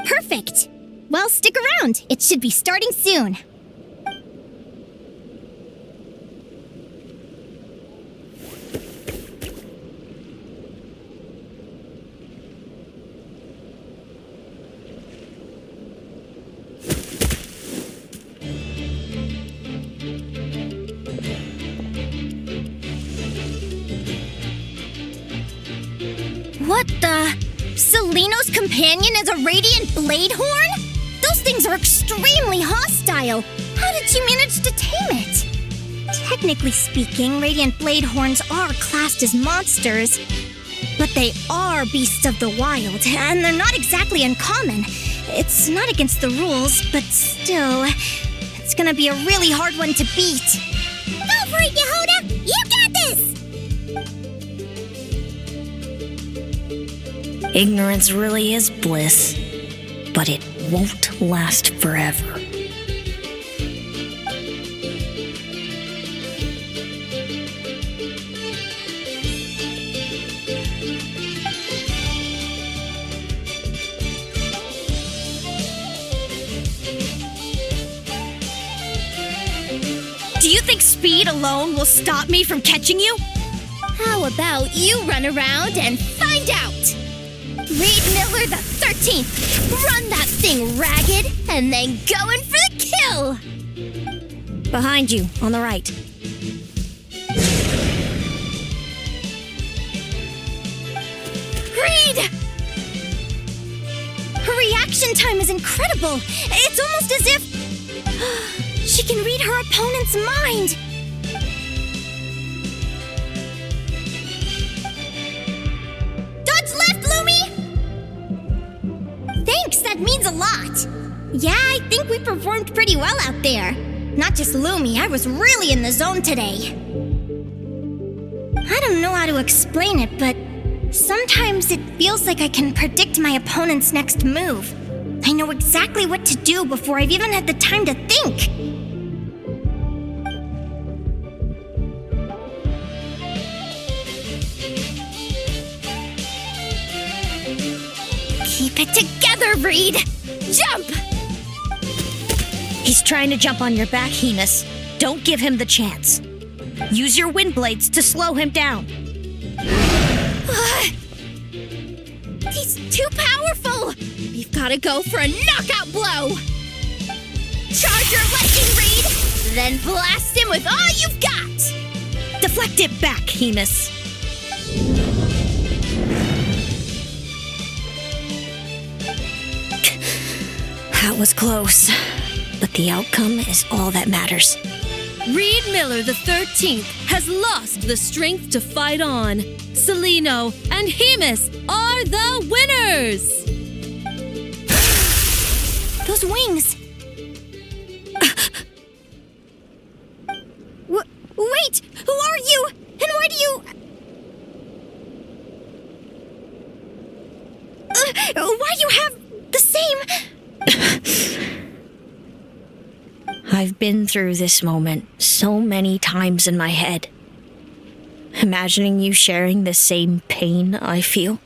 Perfect. Well, stick around. It should be starting soon. What the? Celino's companion is a radiant blade horn? Those things are extremely hostile. How did you manage to tame it? Technically speaking, radiant blade horns are classed as monsters, but they are beasts of the wild, and they're not exactly uncommon. It's not against the rules, but still, it's gonna be a really hard one to beat. Go for it, Yehoda! You got this! Ignorance really is bliss, but it won't last forever. Do you think speed alone will stop me from catching you? How about you run around and find out? Reed Miller the 13th, run that thing ragged, and then go in for the kill! Behind you, on the right. Reed! Her reaction time is incredible. It's almost as if she can read her opponent's mind. Dodge left, Lumi! Thanks, that means a lot. Yeah, I think we performed pretty well out there. Not just Lumi, I was really in the zone today. I don't know how to explain it, but sometimes it feels like I can predict my opponent's next move. I know exactly what to do before I've even had the time to think. Keep it together, Reed! Jump! He's trying to jump on your back, Hemus. Don't give him the chance. Use your wind blades to slow him down. He's too powerful! We've gotta go for a knockout blow! Charge your lightning, Reed! Then blast him with all you've got! Deflect it back, Hemus. That was close, but the outcome is all that matters. Reed Miller the 13th has lost the strength to fight on. Celino and Hemus are the winners! Those wings! Wait! Who are you? And why do you... why do you have the same... I've been through this moment so many times in my head. Imagining you sharing the same pain I feel.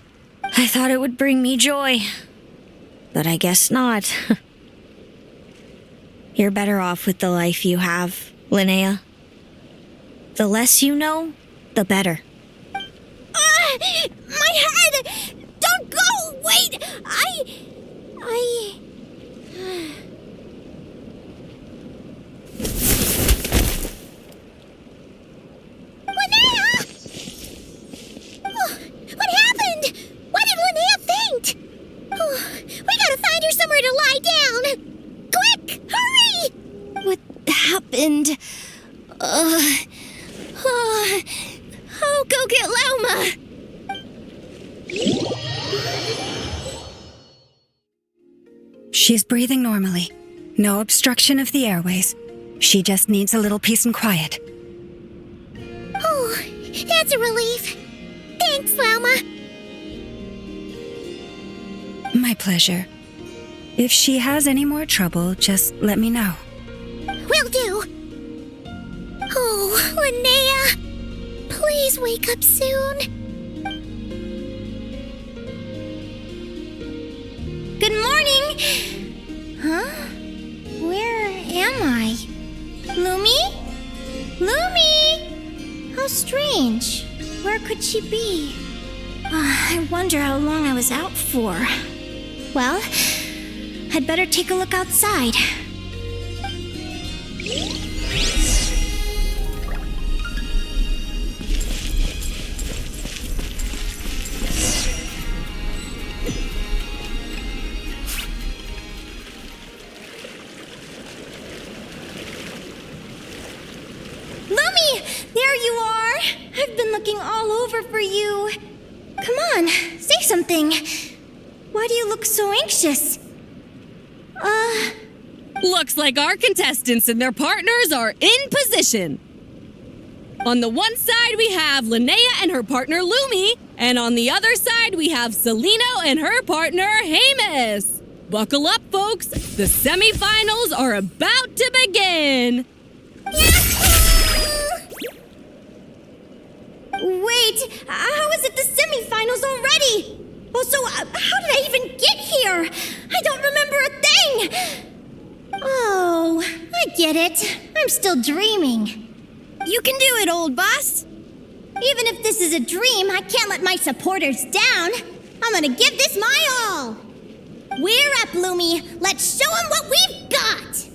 I thought it would bring me joy. But I guess not. You're better off with the life you have, Linnea. The less you know, the better. My head! Don't go! Wait! Linnea! Oh, what happened? Why did Linnea faint? Oh, we gotta find her somewhere to lie down! Quick! Hurry! What happened? I'll go get Lauma. She's breathing normally. No obstruction of the airways. She just needs a little peace and quiet. Oh, that's a relief. Thanks, Lauma. My pleasure. If she has any more trouble, just let me know. Will do. Oh, Linnea. Please wake up soon. Good morning! Huh? Where am I? Lumi? Lumi! How strange. Where could she be? I wonder how long I was out for. Well, I'd better take a look outside. There you are! I've been looking all over for you. Come on, say something. Why do you look so anxious? Looks like our contestants and their partners are in position. On the one side, we have Linnea and her partner Lumi, and on the other side, we have Celino and her partner Hamus. Buckle up, folks. The semifinals are about to begin. Wait, how is it the semifinals already? Also, how did I even get here? I don't remember a thing! Oh, I get it. I'm still dreaming. You can do it, old boss. Even if this is a dream, I can't let my supporters down. I'm gonna give this my all. We're up, Lumi. Let's show them what we've got!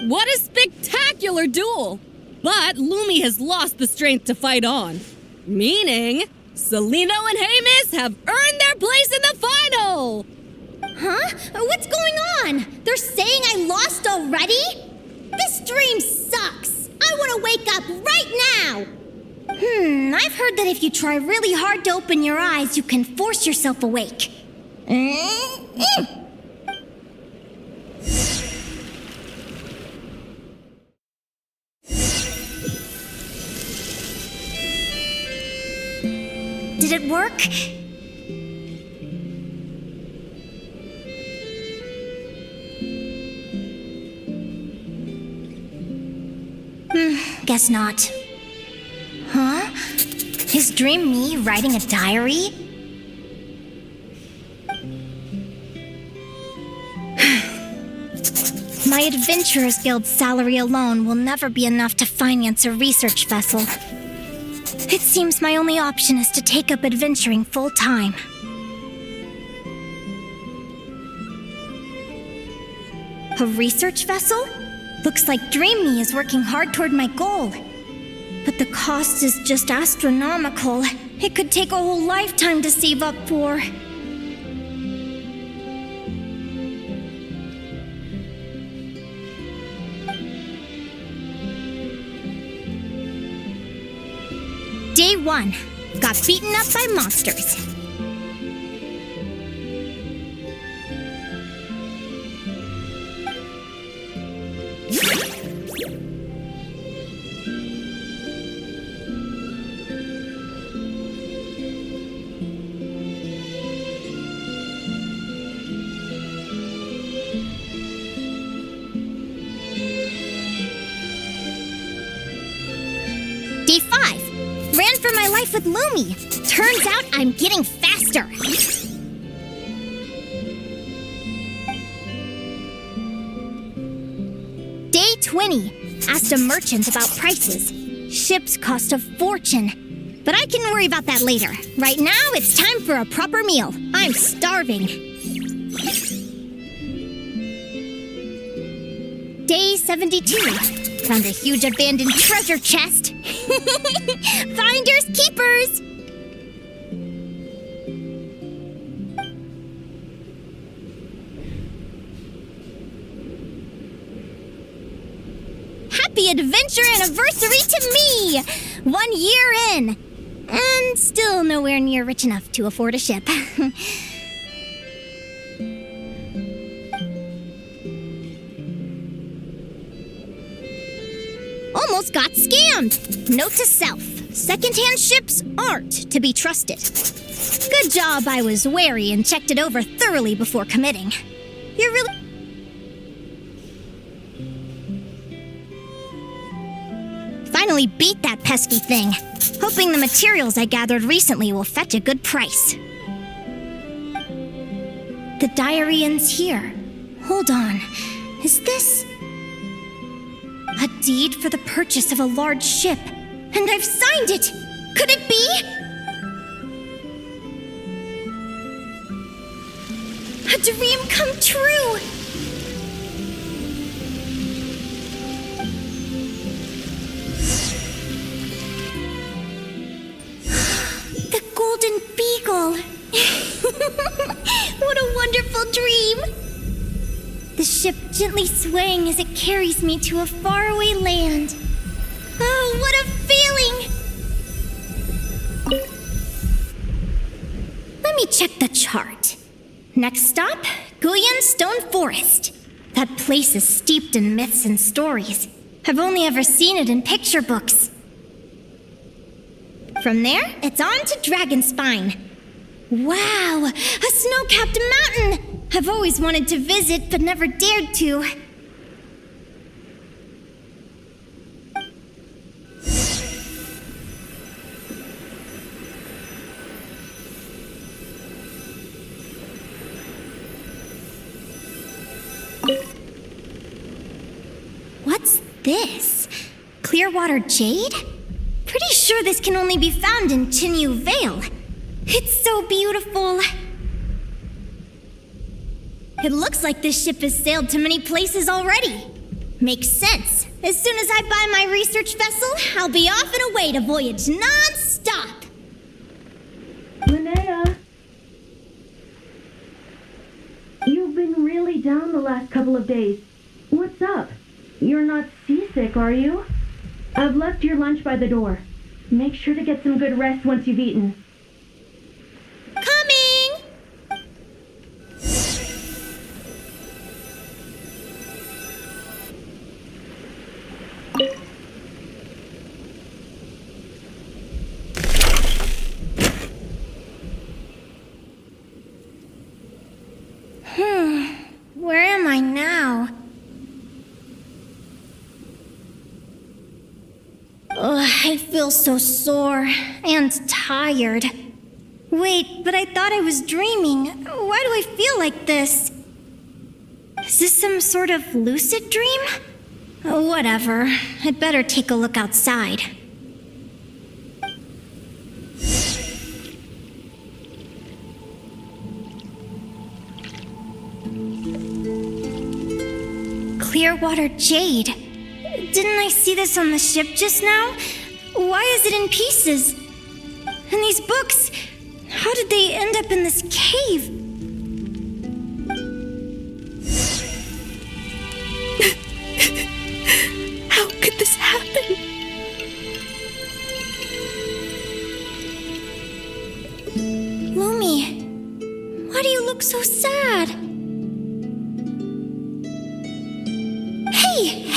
What a spectacular duel! But Lumi has lost the strength to fight on. Meaning, Celino and Hamus have earned their place in the final! Huh? What's going on? They're saying I lost already? This dream sucks! I want to wake up right now! I've heard that if you try really hard to open your eyes, you can force yourself awake. Did it work? Guess not. Huh? Is Dream me writing a diary? My Adventurers Guild salary alone will never be enough to finance a research vessel. It seems my only option is to take up adventuring full-time. A research vessel? Looks like Dream Me is working hard toward my goal. But the cost is just astronomical. It could take a whole lifetime to save up for. Day 1. Got beaten up by monsters. Day 5. Ran for my life with Lumi. Turns out I'm getting faster. Twinny. Asked a merchant about prices. Ships cost a fortune. But I can worry about that later. Right now, it's time for a proper meal. I'm starving. Day 72. Found a huge abandoned treasure chest. Finders keepers! Happy adventure anniversary to me! 1 year in! And still nowhere near rich enough to afford a ship. Almost got scammed! Note to self, secondhand ships aren't to be trusted. Good job I was wary and checked it over thoroughly before committing. You're really... Finally beat that pesky thing, hoping the materials I gathered recently will fetch a good price. The diary ends here. Hold on, is this... a deed for the purchase of a large ship, and I've signed it! Could it be? A dream come true! The Golden Beagle! What a wonderful dream! The ship gently swaying as it carries me to a faraway land. Oh, what a feeling! Let me check the chart. Next stop, Guyan Stone Forest. That place is steeped in myths and stories. I've only ever seen it in picture books. From there, it's on to Dragonspine. Wow, a snow-capped mountain! I've always wanted to visit, but never dared to. What's this? Clearwater jade? Pretty sure this can only be found in Chinyu Vale. It's so beautiful. It looks like this ship has sailed to many places already. Makes sense. As soon as I buy my research vessel, I'll be off and away to voyage non-stop. Linnea! You've been really down the last couple of days. What's up? You're not seasick, are you? I've left your lunch by the door. Make sure to get some good rest once you've eaten. Coming! Where am I now? Ugh, I feel so sore and tired. Wait, but I thought I was dreaming. Why do I feel like this? Is this some sort of lucid dream? Whatever. I'd better take a look outside. Clearwater jade. Didn't I see this on the ship just now? Why is it in pieces? And these books, how did they end up in this cave? How could this happen? Lumi, why do you look so sad?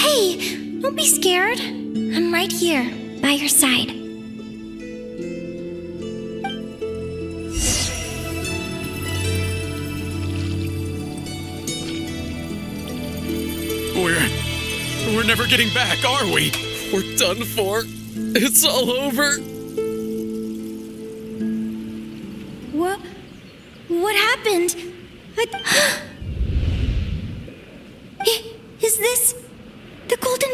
Hey, don't be scared. I'm right here, by your side. We're never getting back, are we? We're done for. It's all over. What happened? Is this the Golden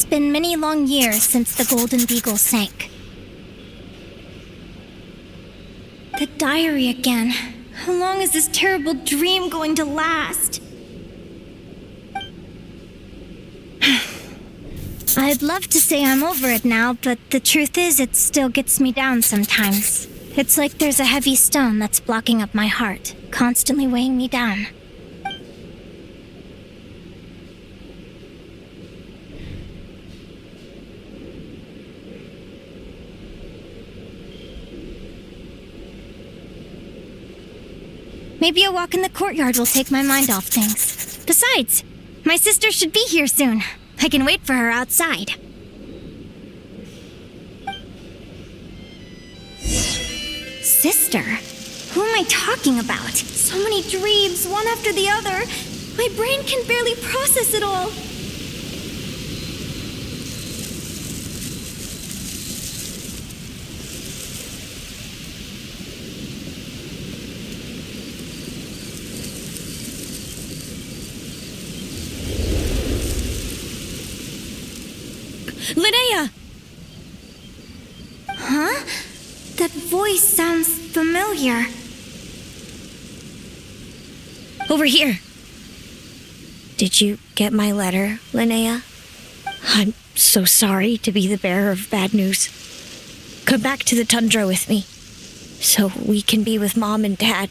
been many long years since the Golden Beagle sank. The diary again. How long is this terrible dream going to last? I'd love to say I'm over it now, but the truth is it still gets me down sometimes. It's like there's a heavy stone that's blocking up my heart, constantly weighing me down. Maybe a walk in the courtyard will take my mind off things. Besides, my sister should be here soon. I can wait for her outside. Sister? Who am I talking about? So many dreams, one after the other. My brain can barely process it all. Linnea! Huh? That voice sounds familiar. Over here. Did you get my letter, Linnea? I'm so sorry to be the bearer of bad news. Come back to the tundra with me, so we can be with Mom and Dad.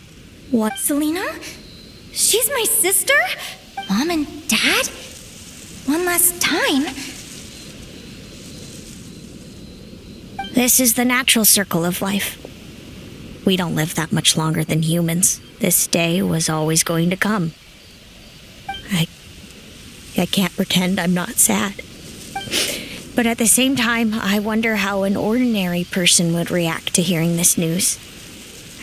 What, Selena? She's my sister? Mom and Dad? One last time? This is the natural circle of life. We don't live that much longer than humans. This day was always going to come. I can't pretend I'm not sad. But at the same time, I wonder how an ordinary person would react to hearing this news.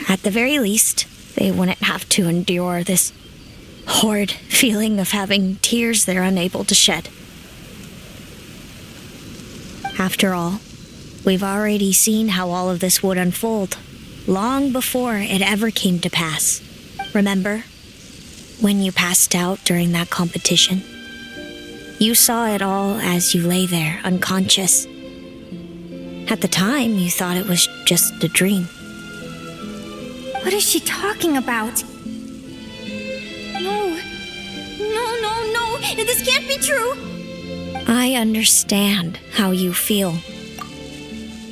At the very least, they wouldn't have to endure this horrid feeling of having tears they're unable to shed. After all, we've already seen how all of this would unfold, long before it ever came to pass. Remember, when you passed out during that competition? You saw it all as you lay there, unconscious. At the time, you thought it was just a dream. What is she talking about? No. No. This can't be true. I understand how you feel.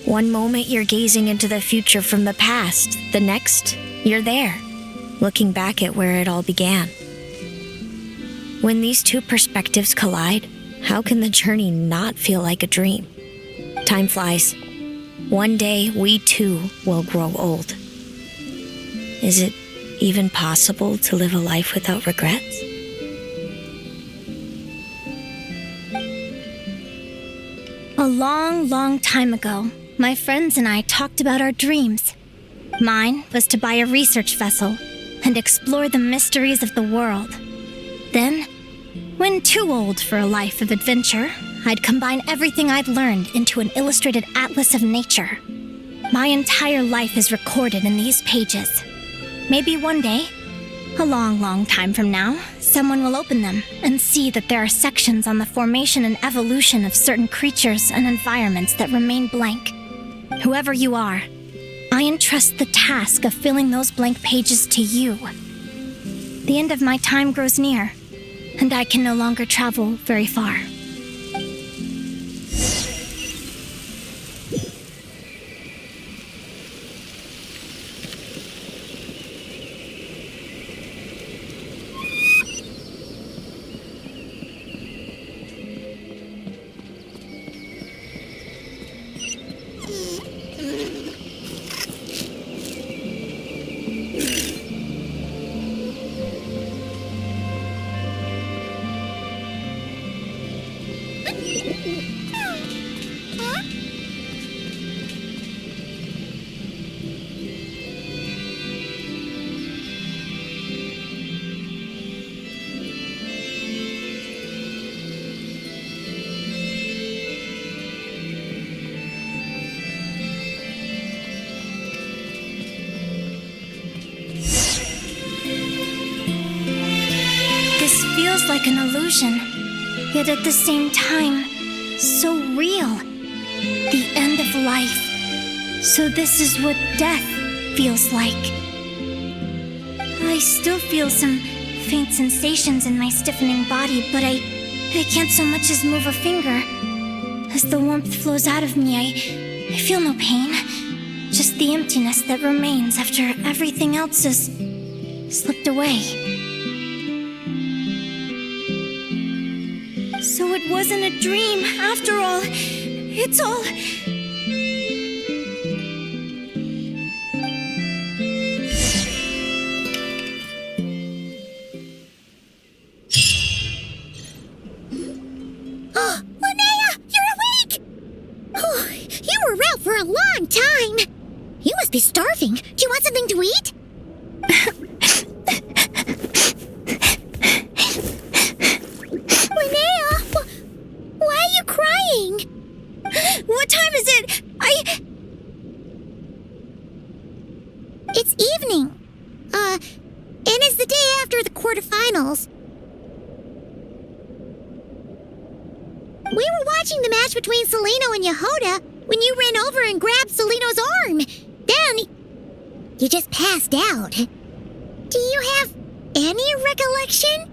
One moment you're gazing into the future from the past, the next, you're there, looking back at where it all began. When these two perspectives collide, how can the journey not feel like a dream? Time flies. One day, we too will grow old. Is it even possible to live a life without regrets? A long time ago, my friends and I talked about our dreams. Mine was to buy a research vessel and explore the mysteries of the world. Then, when too old for a life of adventure, I'd combine everything I'd learned into an illustrated atlas of nature. My entire life is recorded in these pages. Maybe one day, a long time from now, someone will open them and see that there are sections on the formation and evolution of certain creatures and environments that remain blank. Whoever you are, I entrust the task of filling those blank pages to you. The end of my time grows near, and I can no longer travel very far. Feels like an illusion, yet at the same time, So real. The end of life. So this is what death feels like. I still feel some faint sensations in my stiffening body, but I can't so much as move a finger. As the warmth flows out of me, I feel no pain. Just the emptiness that remains after everything else has slipped away. So it wasn't a dream, after all. It's all... Linnea, you're awake! Oh, you were out for a long time. You must be starving. Do you want something to eat? Linnea, why are you crying? What time is it? It's evening. And it's the day after the quarterfinals. We were watching the match between Celino and Yehoda when you ran over and grabbed Celino's arm. Then, you just passed out. Do you have any recollection?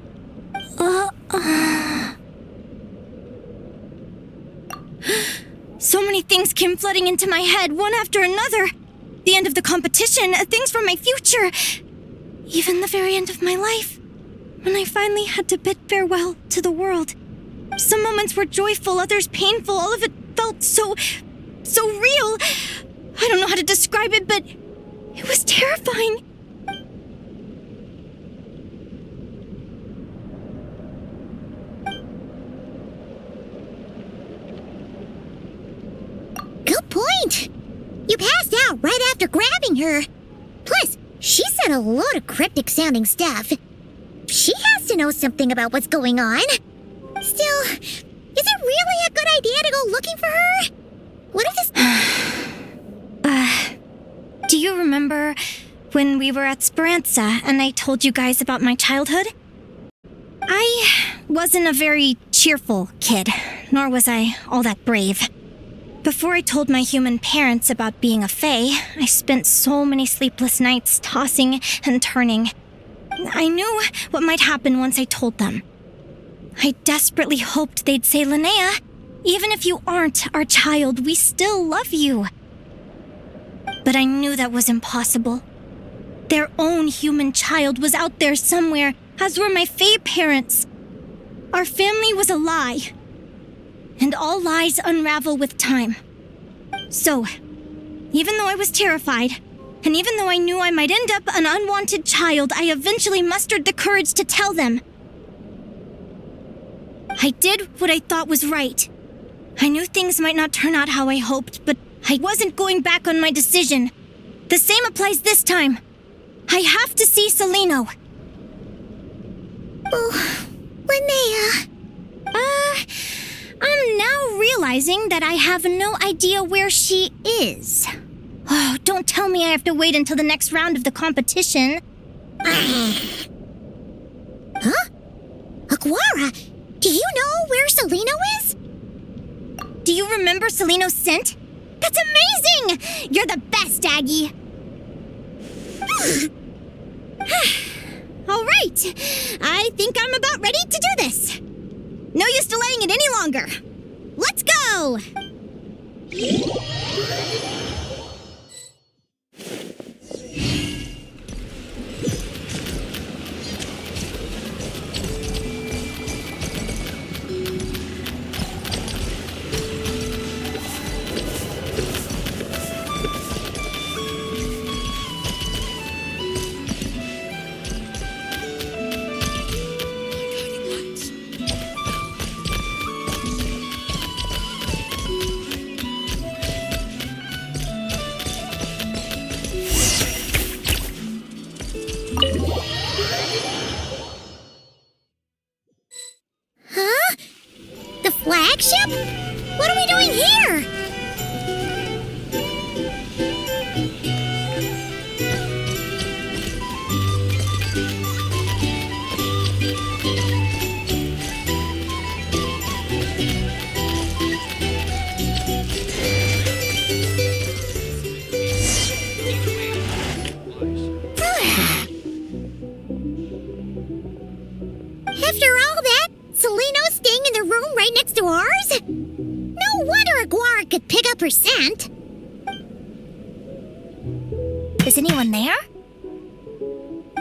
So many things came flooding into my head, one after another. The end of the competition, things from my future. Even the very end of my life. When I finally had to bid farewell to the world. Some moments were joyful, others painful. All of it felt so real. I don't know how to describe it, but it was terrifying. Good point. You passed out right after grabbing her. Plus, she said a load of cryptic-sounding stuff. She has to know something about what's going on. Still, is it really a good idea to go looking for her? What if this... Do you remember when we were at Speranza and I told you guys about my childhood? I wasn't a very cheerful kid, nor was I all that brave. Before I told my human parents about being a fae, I spent so many sleepless nights tossing and turning. I knew what might happen once I told them. I desperately hoped they'd say, Linnea, even if you aren't our child, we still love you. But I knew that was impossible. Their own human child was out there somewhere, as were my fae parents. Our family was a lie. And all lies unravel with time. So, even though I was terrified, and even though I knew I might end up an unwanted child, I eventually mustered the courage to tell them. I did what I thought was right. I knew things might not turn out how I hoped, but I wasn't going back on my decision. The same applies this time. I have to see Celino. Oh, Linnea. I'm now realizing that I have no idea where she is. Oh, don't tell me I have to wait until the next round of the competition. Huh? Aguara, do you know where Celino is? Do you remember Celino's scent? That's amazing! You're the best, Aggie! All right, I think I'm about ready to do this. No use delaying it any longer. Let's go! 100%. Is anyone there?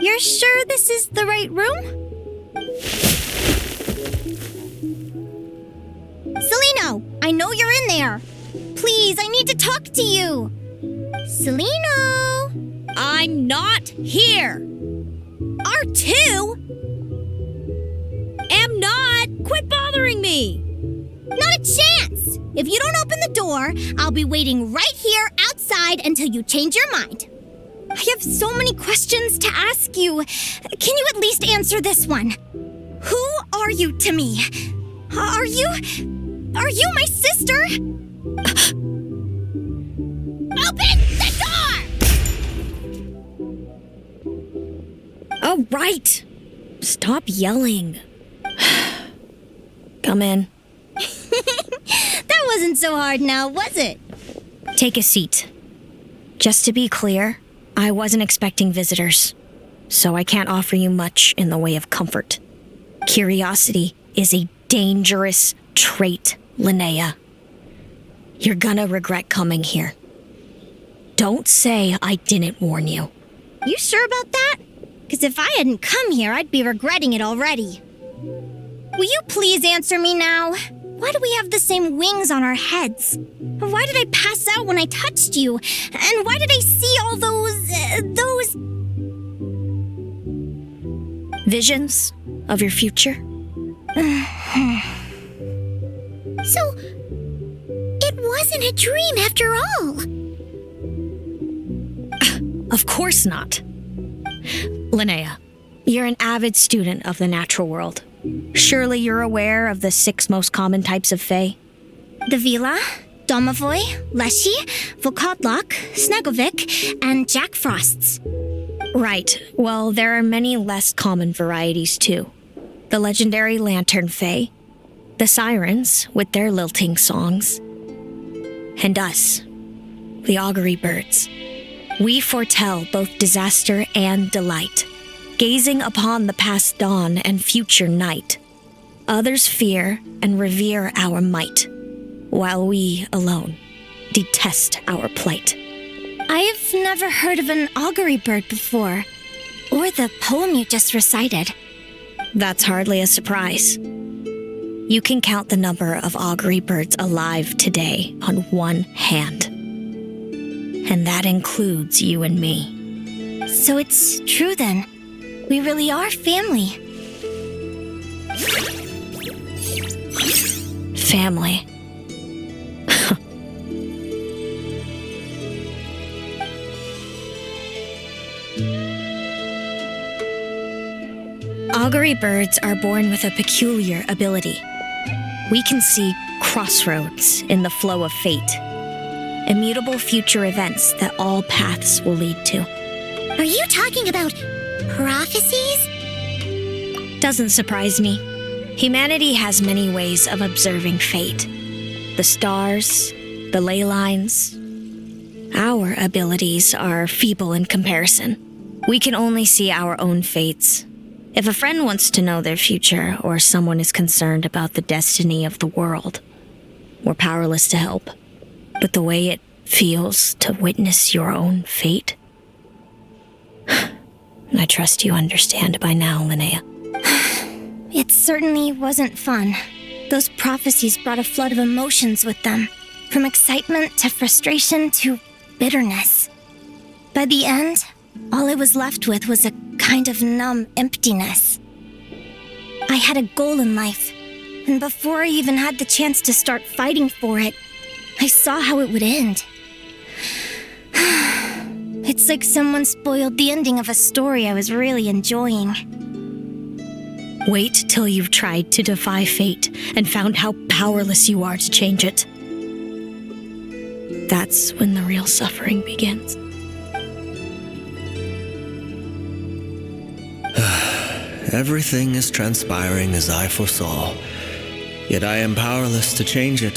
You're sure this is the right room? Celino, I know you're in there. Please, I need to talk to you. Celino! I'm not here. R2? Am not. Quit bothering me. Not a chance! If you don't open the door, I'll be waiting right here outside until you change your mind. I have so many questions to ask you. Can you at least answer this one? Who are you to me? Are you my sister? Open the door! Oh, right. Stop yelling. Come in. That wasn't so hard now, was it? Take a seat. Just to be clear, I wasn't expecting visitors, so I can't offer you much in the way of comfort. Curiosity is a dangerous trait, Linnea. You're gonna regret coming here. Don't say I didn't warn you. You sure about that? Because if I hadn't come here, I'd be regretting it already. Will you please answer me now? Why do we have the same wings on our heads? Why did I pass out when I touched you? And why did I see all those... Visions of your future? So, it wasn't a dream after all. Of course not. Linnea, you're an avid student of the natural world. Surely you're aware of the 6 most common types of Fae? The Vila, Domovoy, Leshy, Volkodlok, Snegovic, and Jack Frosts. Right. Well, there are many less common varieties, too. The legendary Lantern Fae, the Sirens with their lilting songs, and us, the Augury Birds. We foretell both disaster and delight, gazing upon the past dawn and future night. Others fear and revere our might, while we alone detest our plight. I've never heard of an augury bird before, or the poem you just recited. That's hardly a surprise. You can count the number of augury birds alive today on one hand. And that includes you and me. So it's true then. We really are family. Family. Augury birds are born with a peculiar ability. We can see crossroads in the flow of fate, immutable future events that all paths will lead to. Are you talking about prophecies? Doesn't surprise me. Humanity has many ways of observing fate. The stars, the ley lines. Our abilities are feeble in comparison. We can only see our own fates. If a friend wants to know their future, or someone is concerned about the destiny of the world, we're powerless to help. But the way it feels to witness your own fate, I trust you understand by now, Linnea. It certainly wasn't fun. Those prophecies brought a flood of emotions with them, from excitement to frustration to bitterness. By the end, all I was left with was a kind of numb emptiness. I had a goal in life, and before I even had the chance to start fighting for it, I saw how it would end. It's like someone spoiled the ending of a story I was really enjoying. Wait till you've tried to defy fate and found how powerless you are to change it. That's when the real suffering begins. Everything is transpiring as I foresaw, yet I am powerless to change it.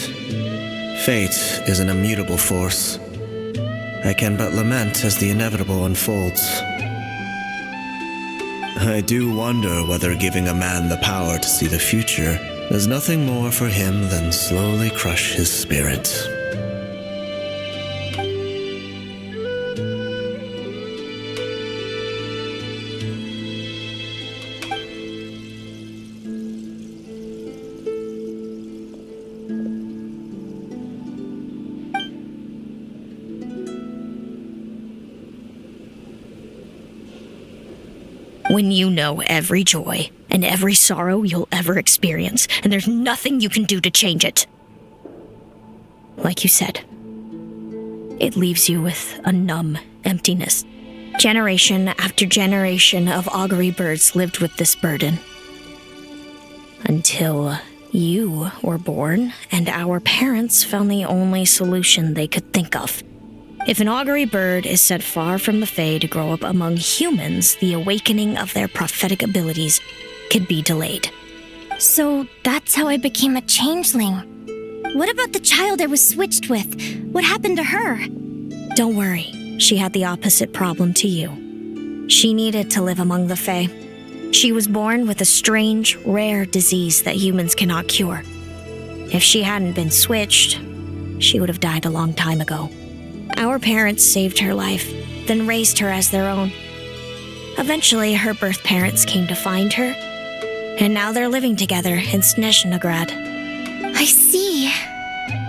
Fate is an immutable force. I can but lament as the inevitable unfolds. I do wonder whether giving a man the power to see the future does nothing more for him than slowly crush his spirit. When you know every joy and every sorrow you'll ever experience, and there's nothing you can do to change it. Like you said, it leaves you with a numb emptiness. Generation after generation of augury birds lived with this burden. Until you were born, and our parents found the only solution they could think of. If an augury bird is set far from the Fae to grow up among humans, the awakening of their prophetic abilities could be delayed. So that's how I became a changeling. What about the child I was switched with? What happened to her? Don't worry, she had the opposite problem to you. She needed to live among the Fae. She was born with a strange, rare disease that humans cannot cure. If she hadn't been switched, she would have died a long time ago. Our parents saved her life, then raised her as their own. Eventually, her birth parents came to find her, and now they're living together in Snezhnograd. I see.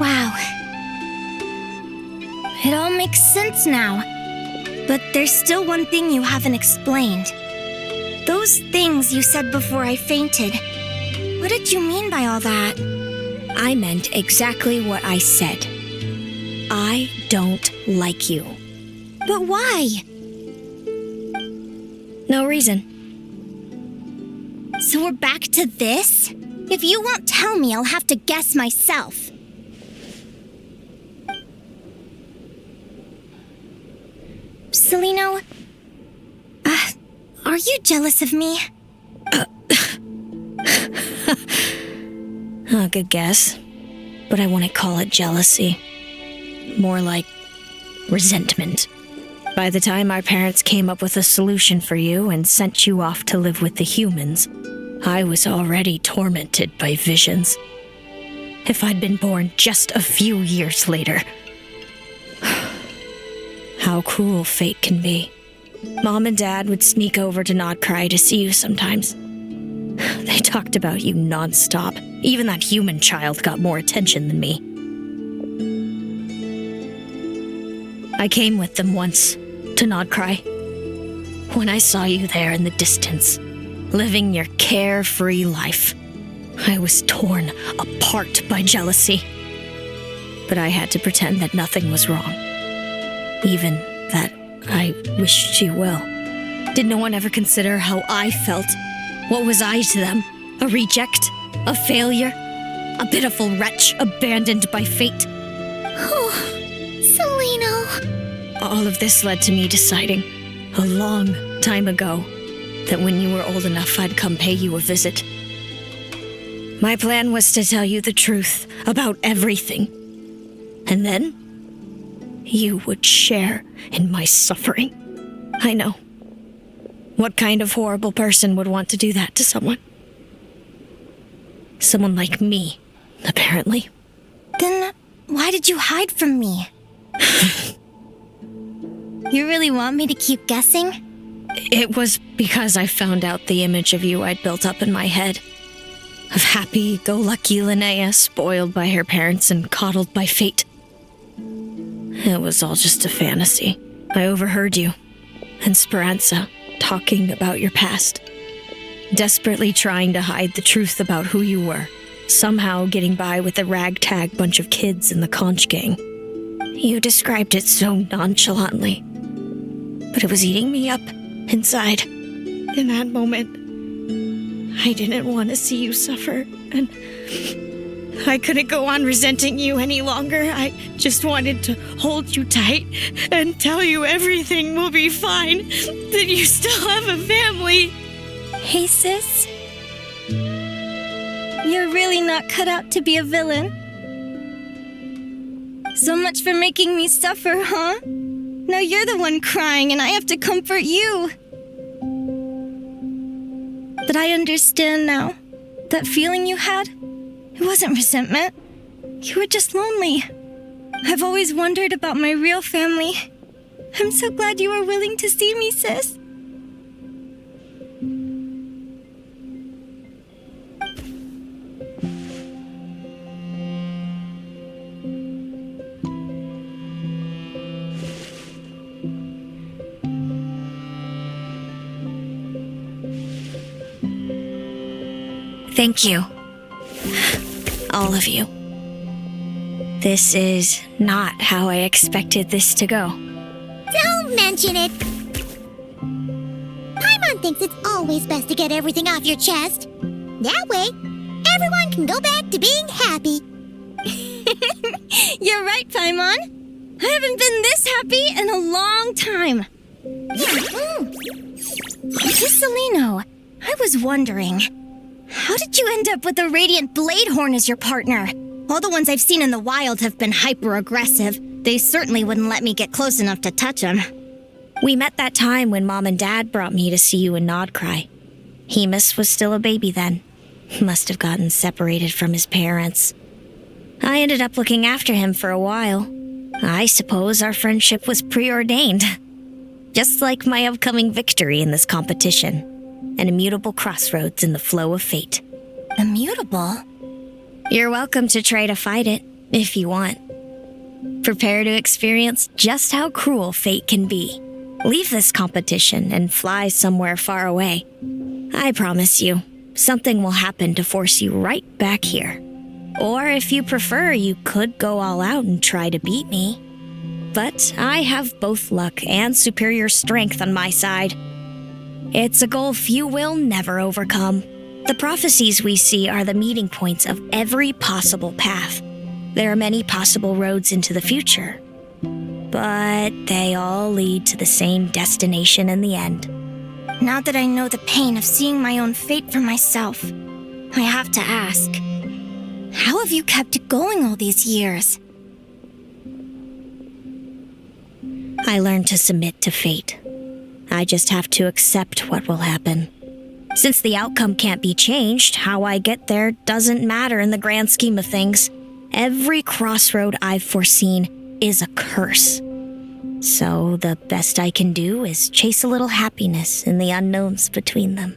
Wow. It all makes sense now. But there's still one thing you haven't explained. Those things you said before I fainted. What did you mean by all that? I meant exactly what I said. I don't like you. But why? No reason. So we're back to this? If you won't tell me, I'll have to guess myself. Celino, are you jealous of me? Good guess. But I wouldn't call it jealousy. More like resentment. By the time our parents came up with a solution for you and sent you off to live with the humans, I was already tormented by visions. If I'd been born just a few years later. How cruel fate can be. Mom and Dad would sneak over to Nodcry to see you sometimes. They talked about you nonstop. Even that human child got more attention than me. I came with them once to Nodcry. When I saw you there in the distance, living your carefree life, I was torn apart by jealousy. But I had to pretend that nothing was wrong. Even that I wished you well. Did no one ever consider how I felt? What was I to them? A reject? A failure? A pitiful wretch abandoned by fate? Oh, Celino. All of this led to me deciding, a long time ago, that when you were old enough, I'd come pay you a visit. My plan was to tell you the truth about everything. And then, you would share in my suffering. I know. What kind of horrible person would want to do that to someone? Someone like me, apparently. Then why did you hide from me? You really want me to keep guessing? It was because I found out the image of you I'd built up in my head. Of happy-go-lucky Linnea, spoiled by her parents and coddled by fate. It was all just a fantasy. I overheard you and Speranza talking about your past. Desperately trying to hide the truth about who you were. Somehow getting by with a ragtag bunch of kids in the conch gang. You described it so nonchalantly. But it was eating me up inside. In that moment, I didn't want to see you suffer, and I couldn't go on resenting you any longer. I just wanted to hold you tight and tell you everything will be fine, that you still have a family. Hey, sis. You're really not cut out to be a villain. So much for making me suffer, huh? Now you're the one crying and I have to comfort you. But I understand now. That feeling you had, it wasn't resentment. You were just lonely. I've always wondered about my real family. I'm so glad you were willing to see me, sis. Thank you. All of you. This is not how I expected this to go. Don't mention it. Paimon thinks it's always best to get everything off your chest. That way, everyone can go back to being happy. You're right, Paimon. I haven't been this happy in a long time. Celino, I was wondering, how did you end up with a Radiant Bladehorn as your partner? All the ones I've seen in the wild have been hyper-aggressive. They certainly wouldn't let me get close enough to touch them. We met that time when Mom and Dad brought me to see you in Nodcry. Hemus was still a baby then. Must have gotten separated from his parents. I ended up looking after him for a while. I suppose our friendship was preordained. Just like my upcoming victory in this competition. An immutable crossroads in the flow of fate. Immutable? You're welcome to try to fight it, if you want. Prepare to experience just how cruel fate can be. Leave this competition and fly somewhere far away. I promise you, something will happen to force you right back here. Or if you prefer, you could go all out and try to beat me. But I have both luck and superior strength on my side. It's a goal few will never overcome. The prophecies we see are the meeting points of every possible path. There are many possible roads into the future. But they all lead to the same destination in the end. Now that I know the pain of seeing my own fate for myself, I have to ask, how have you kept it going all these years? I learned to submit to fate. I just have to accept what will happen. Since the outcome can't be changed, how I get there doesn't matter in the grand scheme of things. Every crossroad I've foreseen is a curse. So the best I can do is chase a little happiness in the unknowns between them.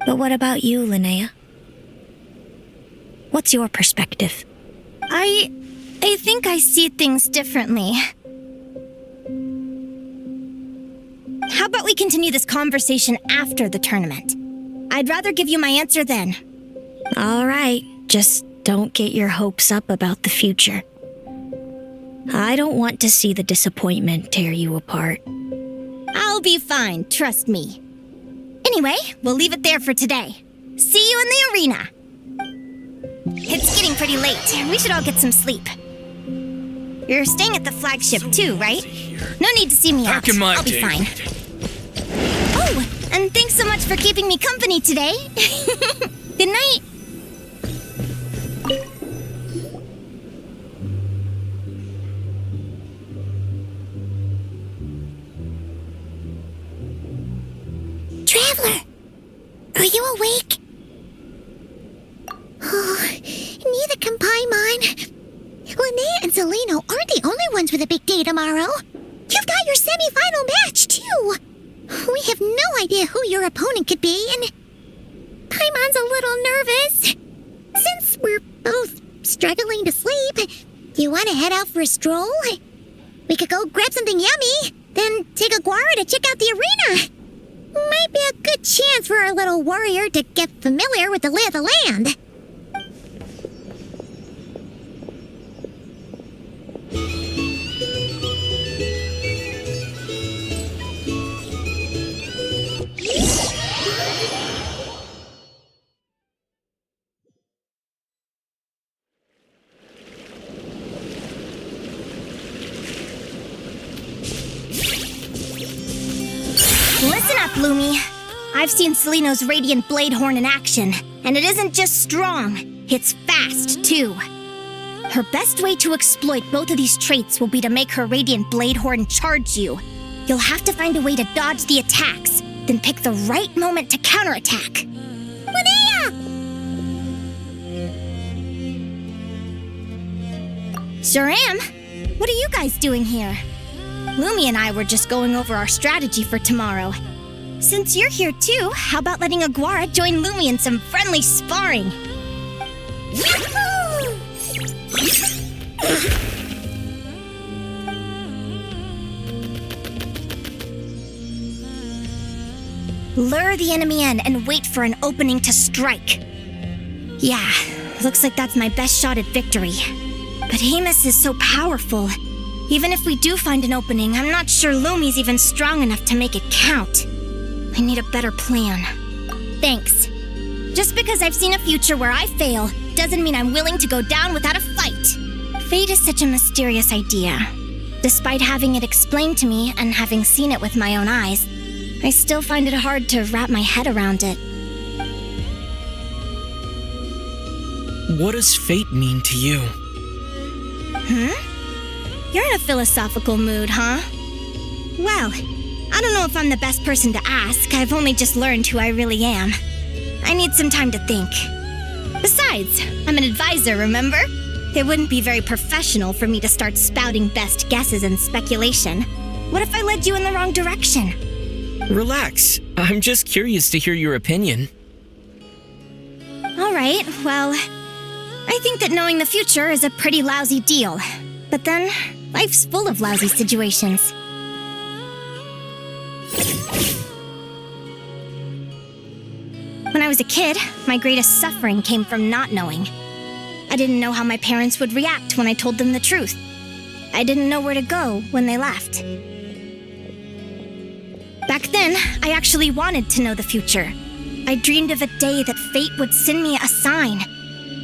But what about you, Linnea? What's your perspective? I think I see things differently. How about we continue this conversation after the tournament? I'd rather give you my answer then. All right, just don't get your hopes up about the future. I don't want to see the disappointment tear you apart. I'll be fine, trust me. Anyway, we'll leave it there for today. See you in the arena. It's getting pretty late. We should all get some sleep. You're staying at the flagship too, right? No need to see me out. I'll be fine. Oh, and thanks so much for keeping me company today. Good night. Traveler, are you awake? Oh, neither can Paimon. Linnea and Celino aren't the only ones with a big day tomorrow. You've got your semi-final match, too. We have no idea who your opponent could be, and Paimon's a little nervous. Since we're both struggling to sleep, you want to head out for a stroll? We could go grab something yummy, then take a guara to check out the arena. Might be a good chance for our little warrior to get familiar with the lay of the land. Listen up, Lumi. I've seen Celino's Radiant Bladehorn in action, and it isn't just strong, it's fast, too. Her best way to exploit both of these traits will be to make her Radiant Bladehorn charge you. You'll have to find a way to dodge the attacks, then pick the right moment to counterattack. Linnea! Sure am. What are you guys doing here? Lumi and I were just going over our strategy for tomorrow. Since you're here too, how about letting Aguara join Lumi in some friendly sparring? Yahoo! Lure the enemy in and wait for an opening to strike. Yeah, looks like that's my best shot at victory. But Hamus is so powerful. Even if we do find an opening, I'm not sure Lumi's even strong enough to make it count. I need a better plan. Thanks. Just because I've seen a future where I fail doesn't mean I'm willing to go down without a fight. Fate is such a mysterious idea. Despite having it explained to me and having seen it with my own eyes, I still find it hard to wrap my head around it. What does fate mean to you? You're in a philosophical mood, huh? Well, I don't know if I'm the best person to ask. I've only just learned who I really am. I need some time to think. Besides, I'm an advisor, remember? It wouldn't be very professional for me to start spouting best guesses and speculation. What if I led you in the wrong direction? Relax. I'm just curious to hear your opinion. All right, well, I think that knowing the future is a pretty lousy deal. But then, life's full of lousy situations. When I was a kid, my greatest suffering came from not knowing. I didn't know how my parents would react when I told them the truth. I didn't know where to go when they left. Back then, I actually wanted to know the future. I dreamed of a day that fate would send me a sign.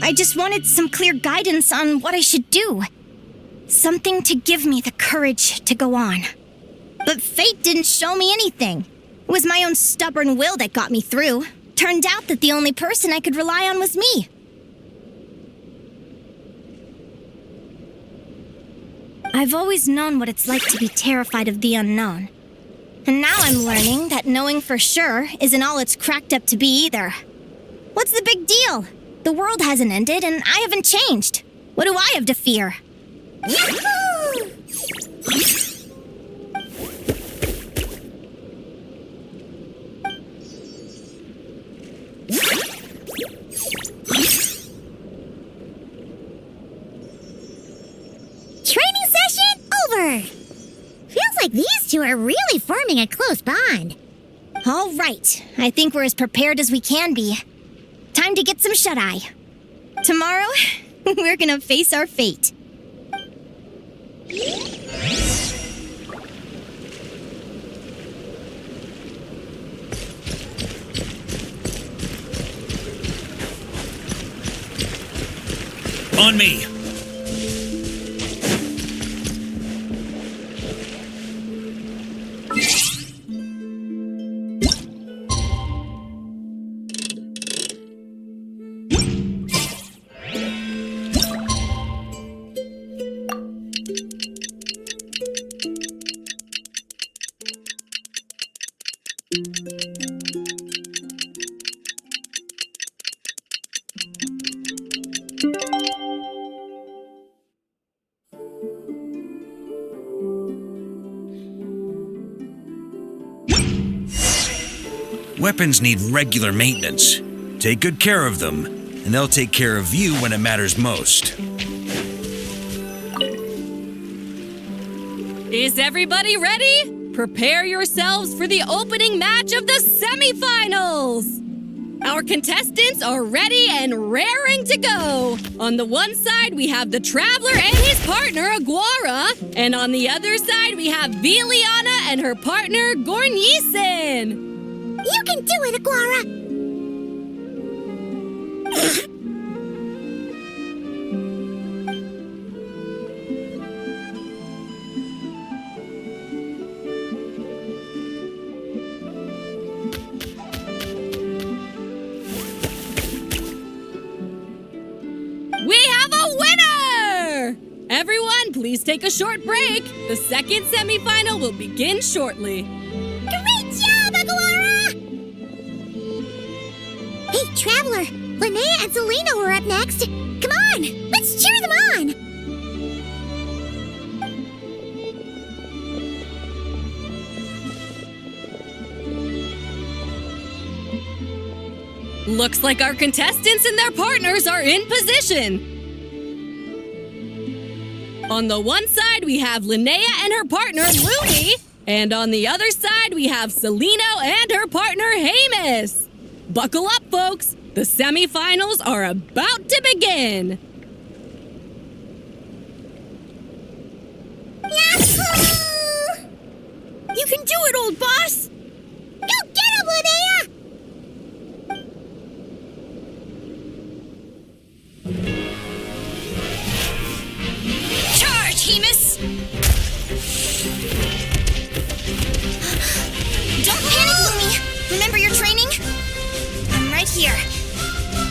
I just wanted some clear guidance on what I should do. Something to give me the courage to go on. But fate didn't show me anything. It was my own stubborn will that got me through. Turned out that the only person I could rely on was me. I've always known what it's like to be terrified of the unknown. And now I'm learning that knowing for sure isn't all it's cracked up to be either. What's the big deal? The world hasn't ended and I haven't changed. What do I have to fear? Yahoo! Training session over! Feels like these two are really forming a close bond. All right, I think we're as prepared as we can be. Time to get some shut-eye. Tomorrow, we're gonna face our fate. On me! Weapons need regular maintenance. Take good care of them, and they'll take care of you when it matters most. Is everybody ready? Prepare yourselves for the opening match of the semifinals! Our contestants are ready and raring to go. On the one side, we have the Traveler and his partner, Aguara. And on the other side, we have Viliana and her partner, Gornisen. You can do it, Aguara! We have a winner! Everyone, please take a short break. The second semifinal will begin shortly. Great job, Aguara! Hey, Traveler, Linnea and Selena were up next. Come on, let's cheer them on! Looks like our contestants and their partners are in position. On the one side, we have Linnea and her partner, Lumi. And on the other side, we have Selena and her partner, Hamus. Buckle up, folks. The semifinals are about to begin. Yahoo! You can do it, old boss! Go get him, Linnea! Charge, Hemus! Don't panic, Lumi. Remember your training? I'm right here.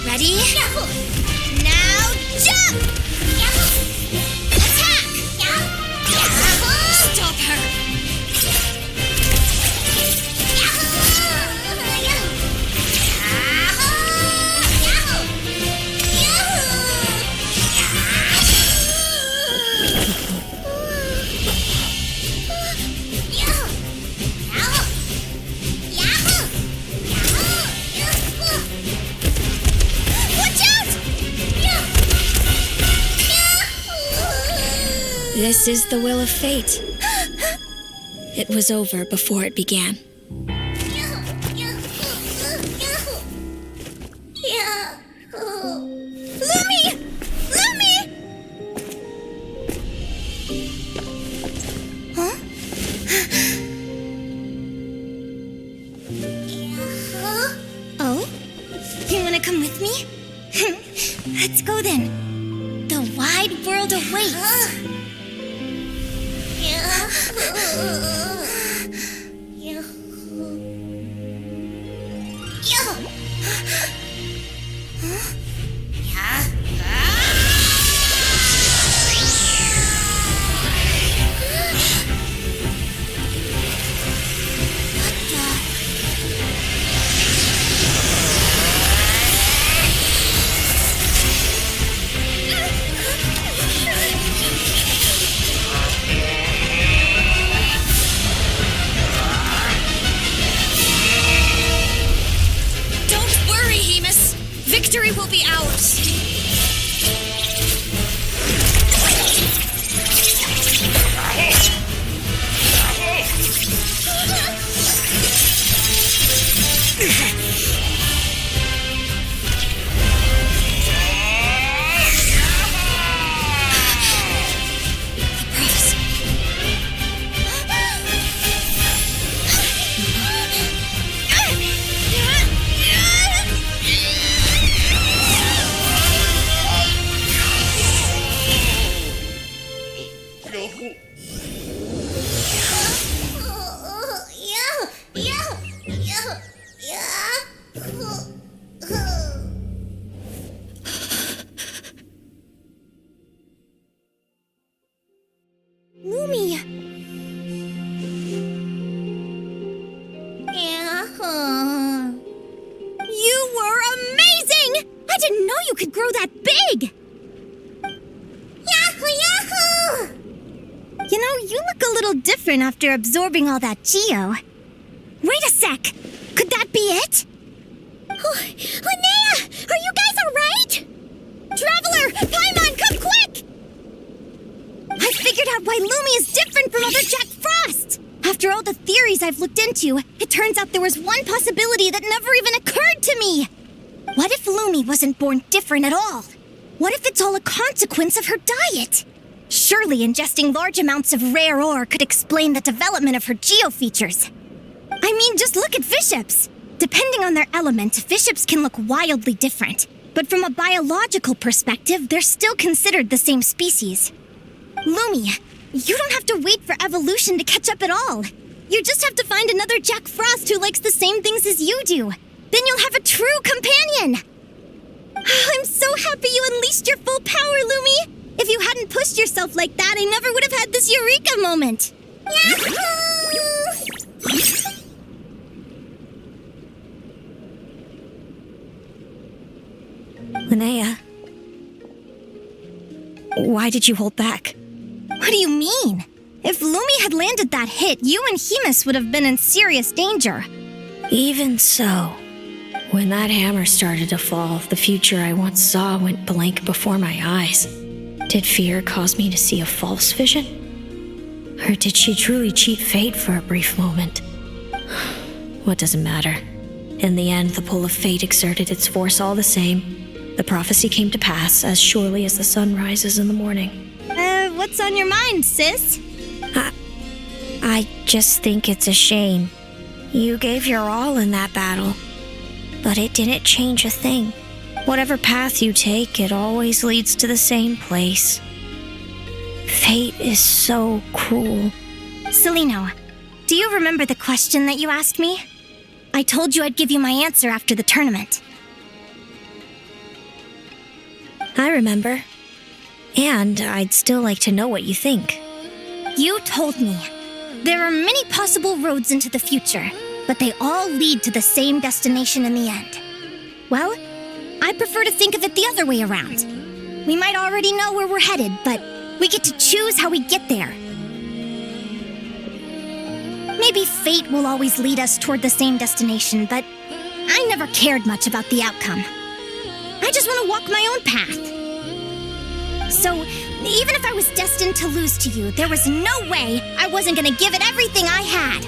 Ready? Yahoo! Now jump! Attack! Yahoo! Stop her! This is the will of fate. It was over before it began. Lumi! Lumi! Huh? Oh? You wanna come with me? Let's go then. The wide world awaits. Victory will be ours. After absorbing all that geo. Wait a sec! Could that be it? Linnea! Are you guys alright? Traveler! Paimon, come quick! I figured out why Lumi is different from other Jack Frost! After all the theories I've looked into, it turns out there was one possibility that never even occurred to me! What if Lumi wasn't born different at all? What if it's all a consequence of her diet? Surely ingesting large amounts of rare ore could explain the development of her geofeatures. I mean, just look at fiships. Depending on their element, fiships can look wildly different. But from a biological perspective, they're still considered the same species. Lumi, you don't have to wait for evolution to catch up at all. You just have to find another Jack Frost who likes the same things as you do. Then you'll have a true companion. I'm so happy you unleashed your full power, Lumi. If you hadn't pushed yourself like that, I never would have had this eureka moment. Linnea, why did you hold back? What do you mean? If Lumi had landed that hit, you and Hemus would have been in serious danger. Even so, when that hammer started to fall, the future I once saw went blank before my eyes. Did fear cause me to see a false vision? Or did she truly cheat fate for a brief moment? What does it matter? In the end, the pull of fate exerted its force all the same. The prophecy came to pass as surely as the sun rises in the morning. What's on your mind, sis? I just think it's a shame. You gave your all in that battle, but it didn't change a thing. Whatever path you take, it always leads to the same place. Fate is so cruel. Celino, do you remember the question that you asked me? I told you I'd give you my answer after the tournament. I remember. And I'd still like to know what you think. You told me there are many possible roads into the future, but they all lead to the same destination in the end. Well, I prefer to think of it the other way around. We might already know where we're headed, but we get to choose how we get there. Maybe fate will always lead us toward the same destination, but I never cared much about the outcome. I just want to walk my own path. So, even if I was destined to lose to you, there was no way I wasn't gonna give it everything I had.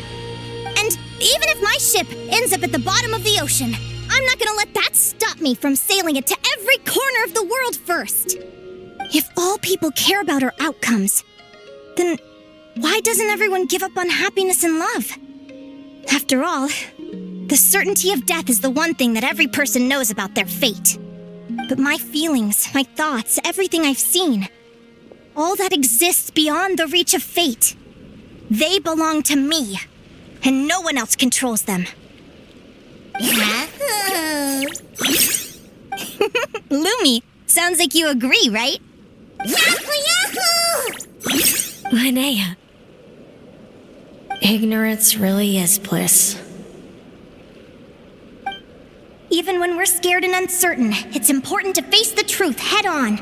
And even if my ship ends up at the bottom of the ocean, I'm not gonna let that stop me from sailing it to every corner of the world first. If all people care about are outcomes, then why doesn't everyone give up on happiness and love? After all, the certainty of death is the one thing that every person knows about their fate. But my feelings, my thoughts, everything I've seen, all that exists beyond the reach of fate. They belong to me, and no one else controls them. Lumi, sounds like you agree, right? Linnea. Ignorance really is bliss. Even when we're scared and uncertain, it's important to face the truth head on.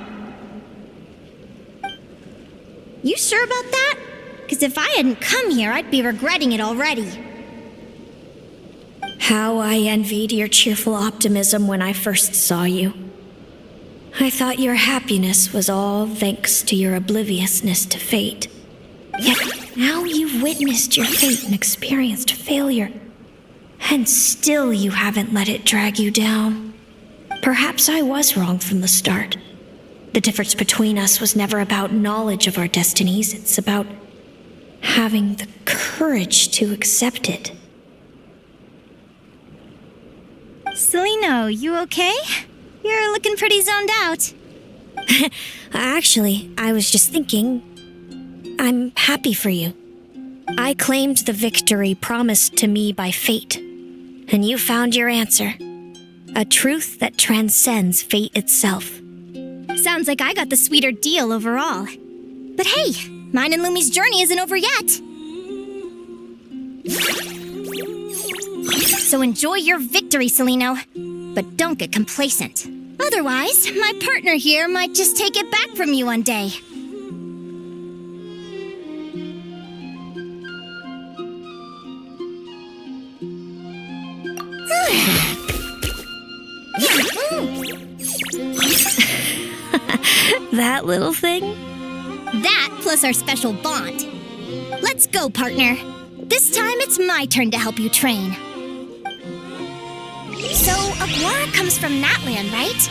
You sure about that? Because if I hadn't come here, I'd be regretting it already. How I envied your cheerful optimism when I first saw you. I thought your happiness was all thanks to your obliviousness to fate. Yet now you've witnessed your fate and experienced failure. And still you haven't let it drag you down. Perhaps I was wrong from the start. The difference between us was never about knowledge of our destinies. It's about having the courage to accept it. Celino, you okay? You're looking pretty zoned out. Actually, I was just thinking, I'm happy for you. I claimed the victory promised to me by fate, and you found your answer. A truth that transcends fate itself. Sounds like I got the sweeter deal overall. But hey, mine and Lumi's journey isn't over yet. So enjoy your victory, Celino. But don't get complacent. Otherwise, my partner here might just take it back from you one day. That little thing? That plus our special bond. Let's go, partner. This time it's my turn to help you train. So, Aguara comes from Natland, right?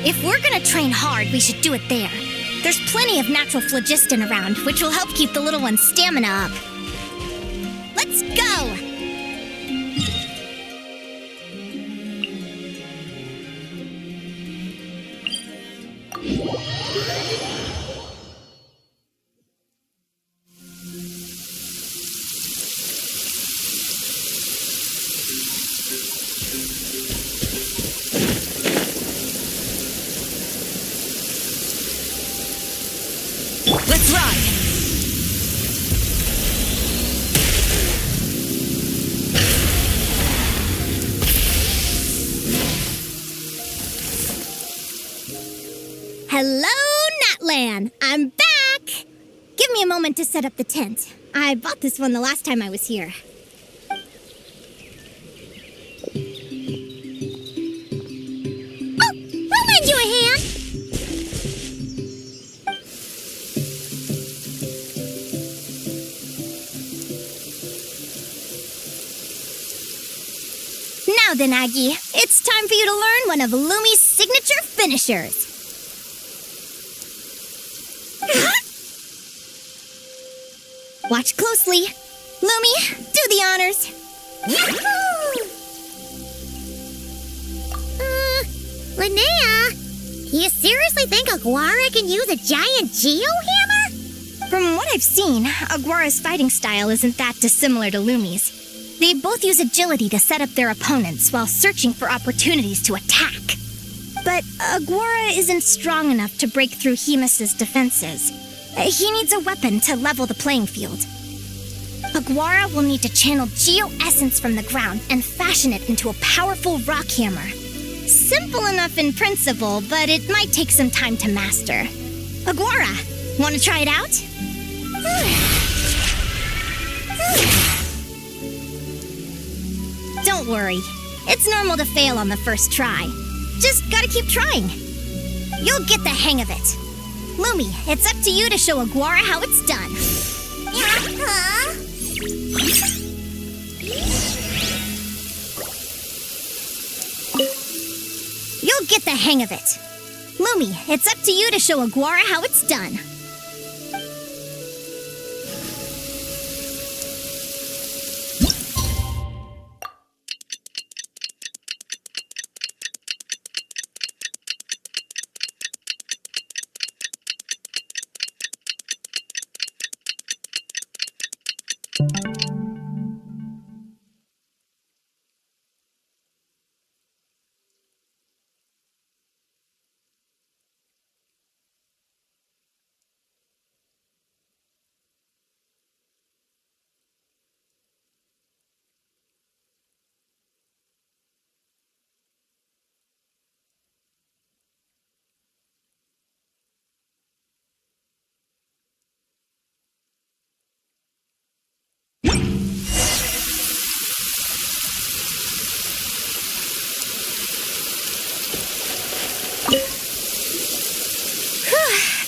If we're gonna train hard, we should do it there. There's plenty of natural phlogiston around, which will help keep the little one's stamina up. Let's go! Let's ride! Hello, Natlan! I'm back! Give me a moment to set up the tent. I bought this one the last time I was here. Oh! I'll lend you a hand! Now then, Aggie, it's time for you to learn one of Lumi's signature finishers. Watch closely. Lumi, do the honors. Linnea, you seriously think Aguara can use a giant geo-hammer? From what I've seen, Aguara's fighting style isn't that dissimilar to Lumi's. They both use agility to set up their opponents while searching for opportunities to attack. But Aguara isn't strong enough to break through Hemus's defenses. He needs a weapon to level the playing field. Aguara will need to channel geo-essence from the ground and fashion it into a powerful rock hammer. Simple enough in principle, but it might take some time to master. Aguara, want to try it out? Don't worry. It's normal to fail on the first try. Just gotta keep trying. You'll get the hang of it. Lumi, it's up to you to show Aguara how it's done. You'll get the hang of it. Lumi, it's up to you to show Aguara how it's done.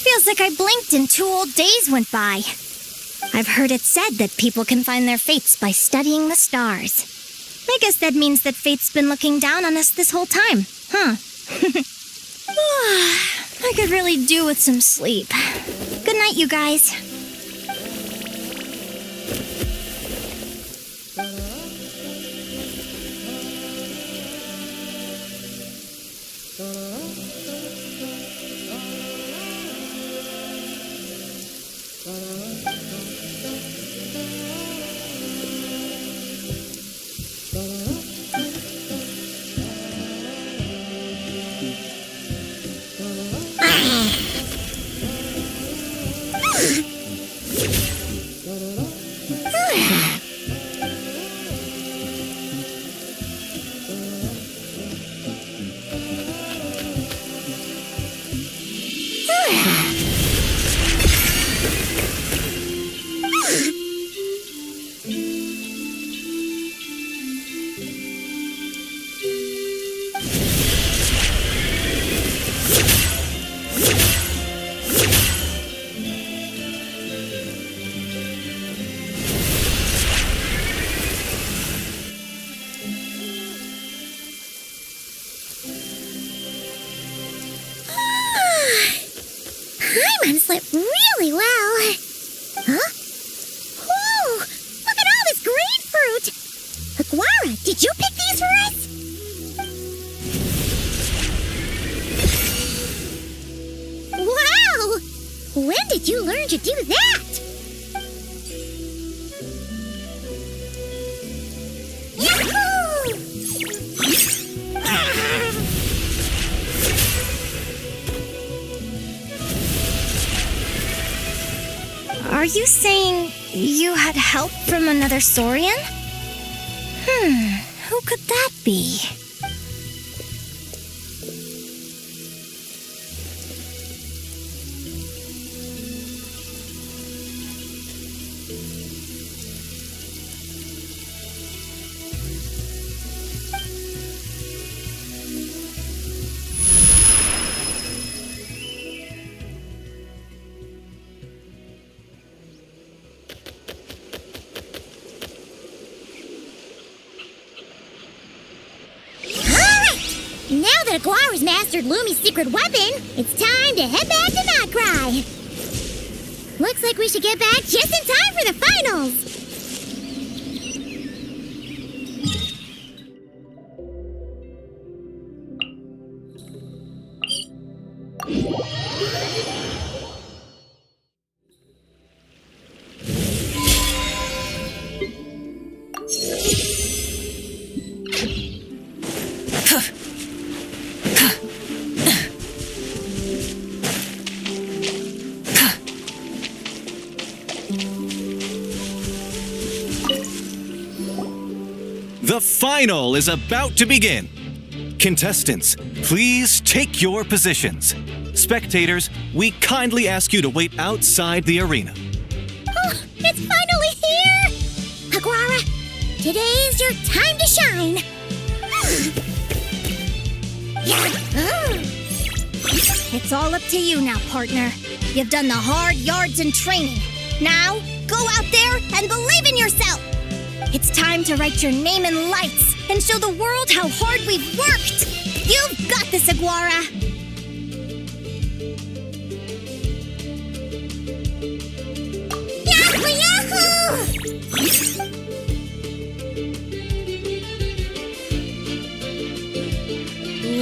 Feels like I blinked and 2 whole days went by. I've heard it said that people can find their fates by studying the stars. I guess that means that fate's been looking down on us this whole time, huh? I could really do with some sleep. Good night, you guys. Slept really well. Huh? Whoa! Look at all this grapefruit! Aguara, did you pick these for us? Wow! When did you learn to do that? Are you saying you had help from another Saurian? Who could that be? Now that Aguara's mastered Lumi's secret weapon, it's time to head back to Notcry. Looks like we should get back just in time for the finals. The final is about to begin. Contestants, please take your positions. Spectators, we kindly ask you to wait outside the arena. Oh, it's finally here! Aguara, today's your time to shine. It's all up to you now, partner. You've done the hard yards in training. Now, go out there and believe in yourself. It's time to write your name in lights and show the world how hard we've worked. You've got this, Aguara.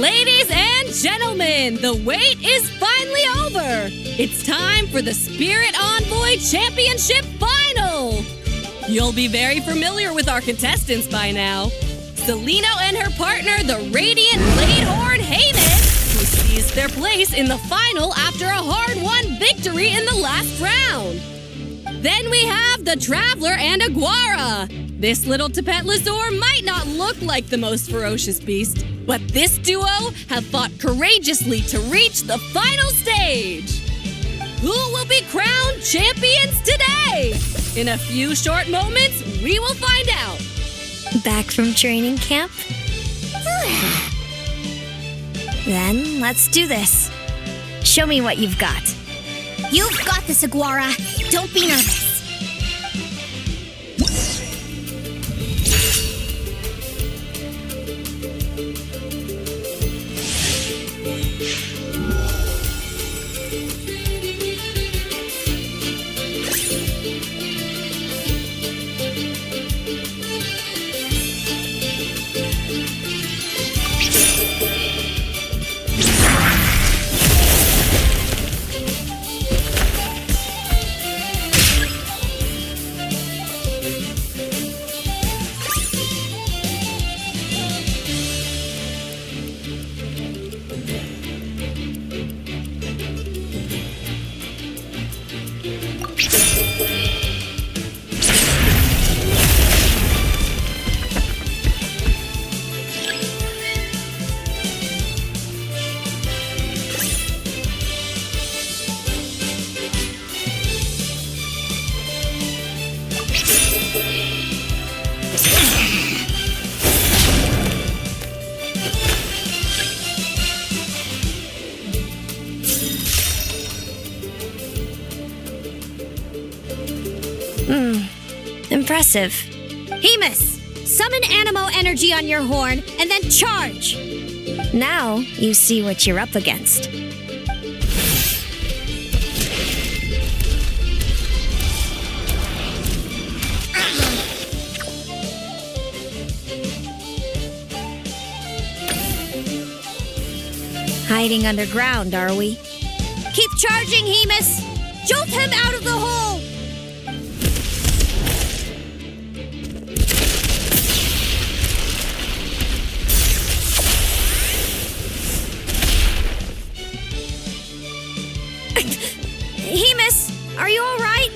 Ladies and gentlemen, the wait is finally over. It's time for the Spirit Envoy Championship Final. You'll be very familiar with our contestants by now. Celino and her partner, the Radiant Bladehorn Heyman, who seized their place in the final after a hard-won victory in the last round. Then we have the Traveler and Aguara. This little Tapet Lazur might not look like the most ferocious beast, but this duo have fought courageously to reach the final stage. Who will be crowned champions today? In a few short moments, we will find out. Back from training camp? Then let's do this. Show me what you've got. You've got this, Aguara. Don't be nervous. Impressive. Hemus, summon Animo energy on your horn and then charge. Now you see what you're up against. Hiding underground, are we? Keep charging, Hemus. Jolt him out of the hole. Hemus, are you all right?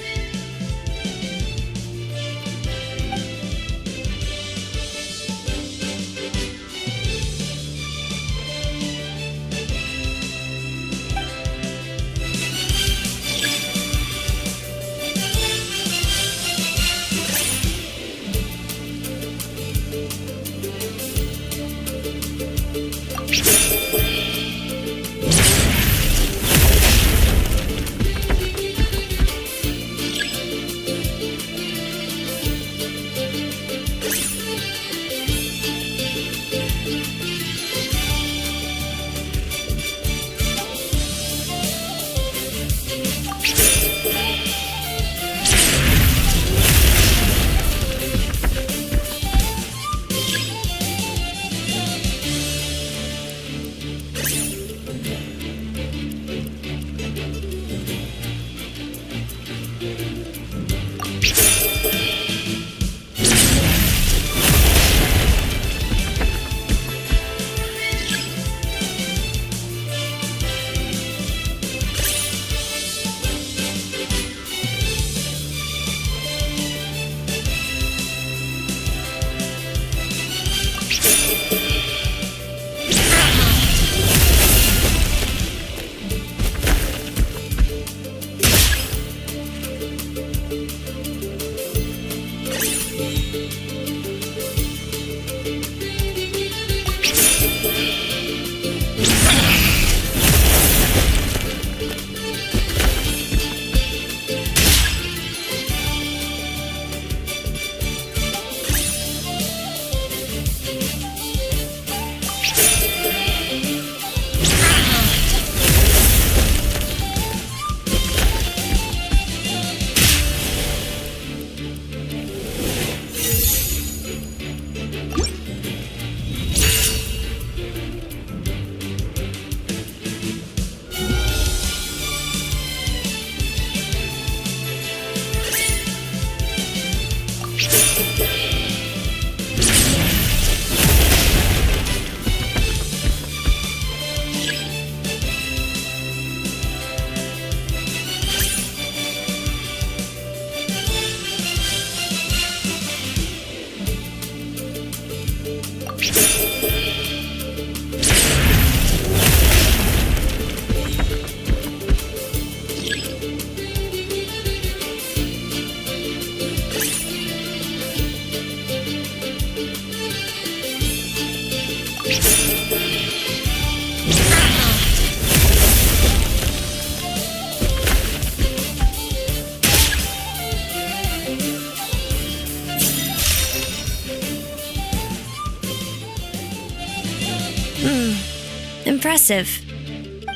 Impressive.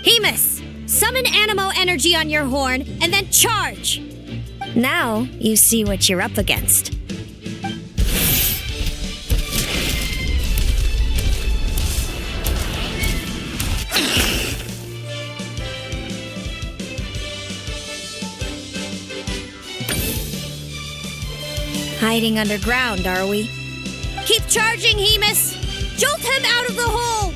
Hemus, summon Animo energy on your horn and then charge! Now you see what you're up against. Hiding underground, are we? Keep charging, Hemus! Jolt him out of the hole!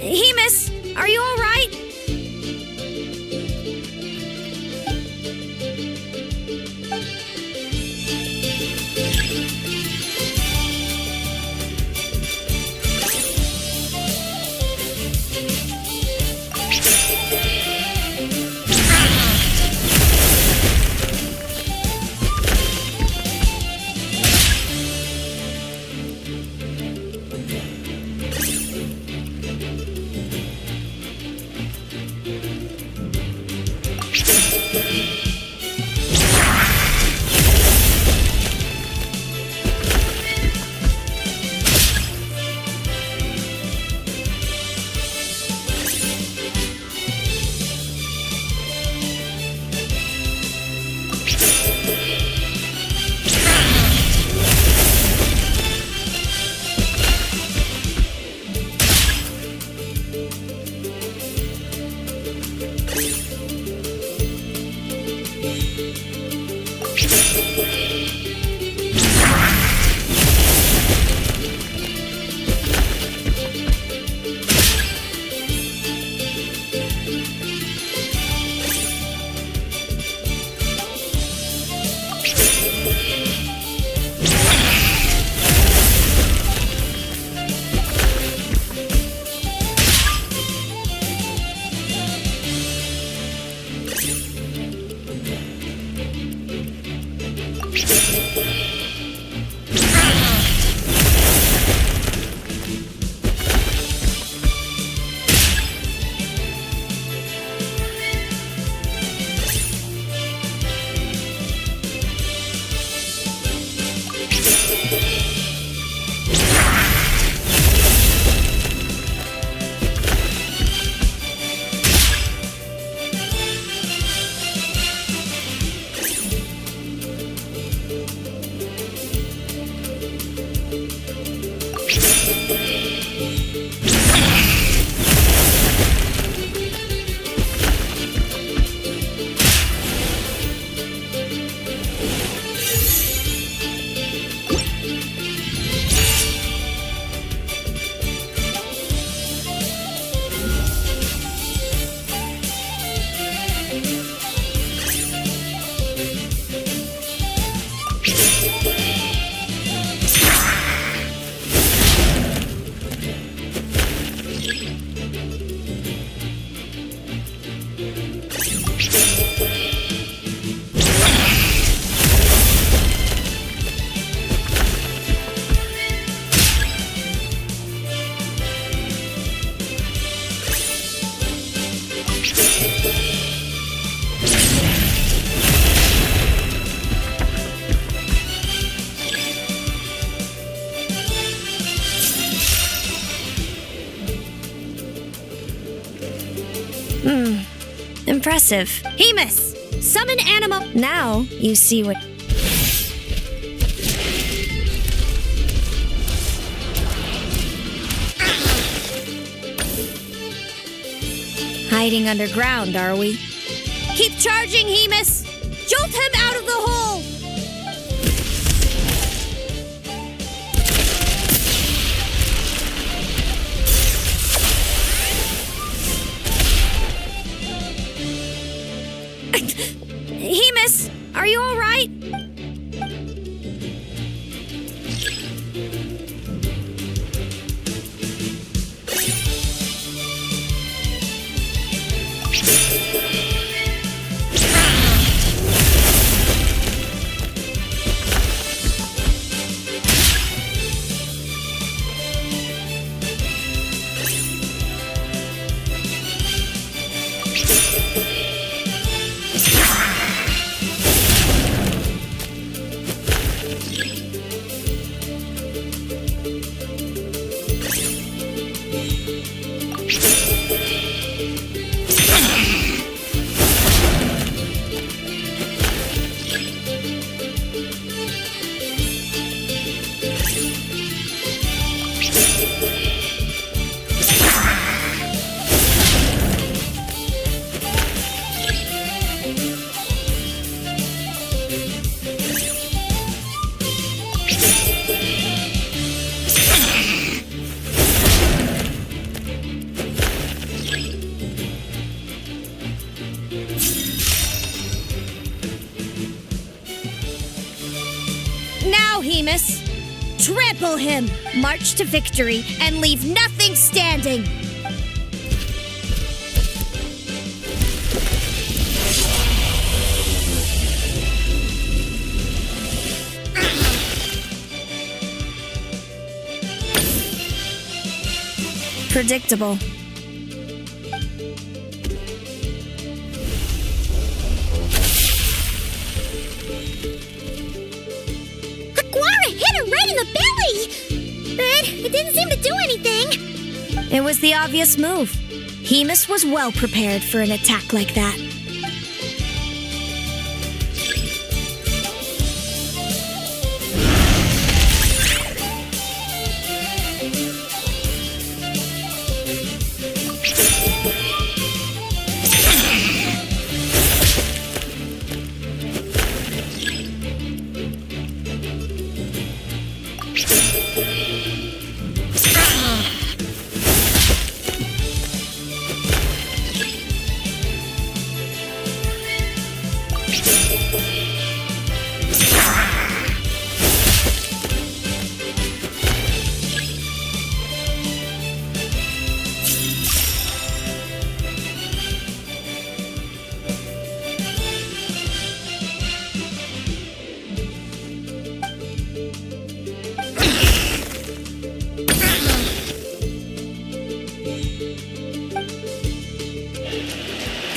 Hemus, are you all right? Impressive. Hemus, summon animal. Now you see what... Hiding underground, are we? Keep charging, Hemus. Jolt him out of the hole. Hemus, are you all right? Now, Hemus, trample him, march to victory, and leave nothing standing. Predictable. Aguara hit her right in the belly! But it didn't seem to do anything. It was the obvious move. Hemus was well prepared for an attack like that.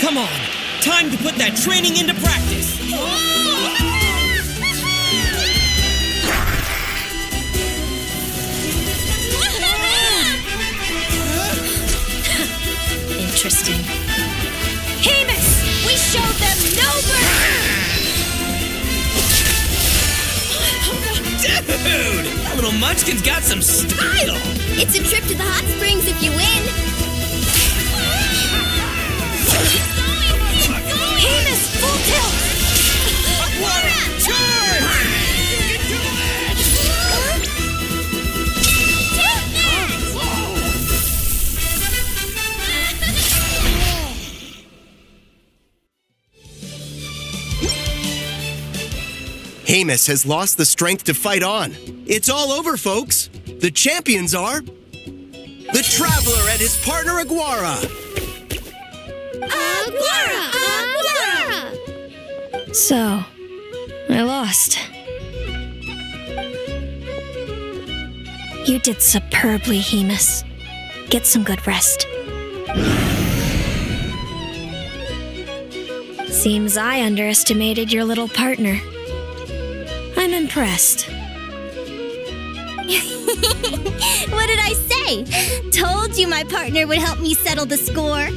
Come on, time to put that training into practice. Interesting. Hemus, we showed them no Dude, that little munchkin's got some style. It's a trip to the hot springs if you win. Hemus, full tilt! Hemus has lost the strength to fight on. It's all over, folks. The champions are the Traveler and his partner Aguara. Aguara! So, I lost. You did superbly, Hemus. Get some good rest. Seems I underestimated your little partner. I'm impressed. What did I say? Told you my partner would help me settle the score.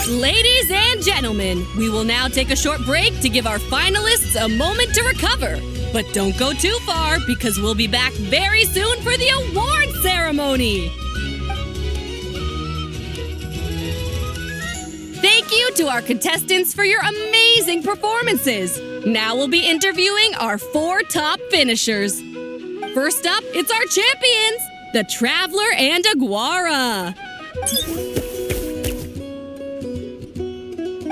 Ladies and gentlemen, we will now take a short break to give our finalists a moment to recover. But don't go too far because we'll be back very soon for the award ceremony. Thank you to our contestants for your amazing performances. Now we'll be interviewing our 4 top finishers. First up, it's our champions, the Traveler and Aguara.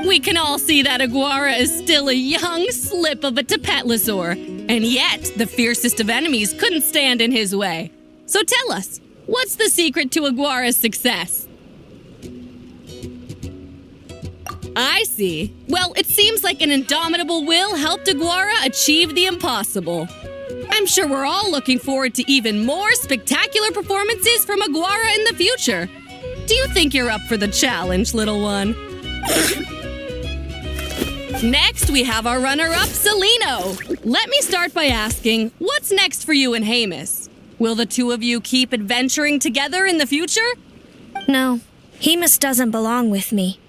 We can all see that Aguara is still a young slip of a Tapetlosaur, and yet the fiercest of enemies couldn't stand in his way. So tell us, what's the secret to Aguara's success? I see. Well, it seems like an indomitable will helped Aguara achieve the impossible. I'm sure we're all looking forward to even more spectacular performances from Aguara in the future. Do you think you're up for the challenge, little one? Next, we have our runner-up, Celino. Let me start by asking, what's next for you and Hamus? Will the two of you keep adventuring together in the future? No, Hamus doesn't belong with me.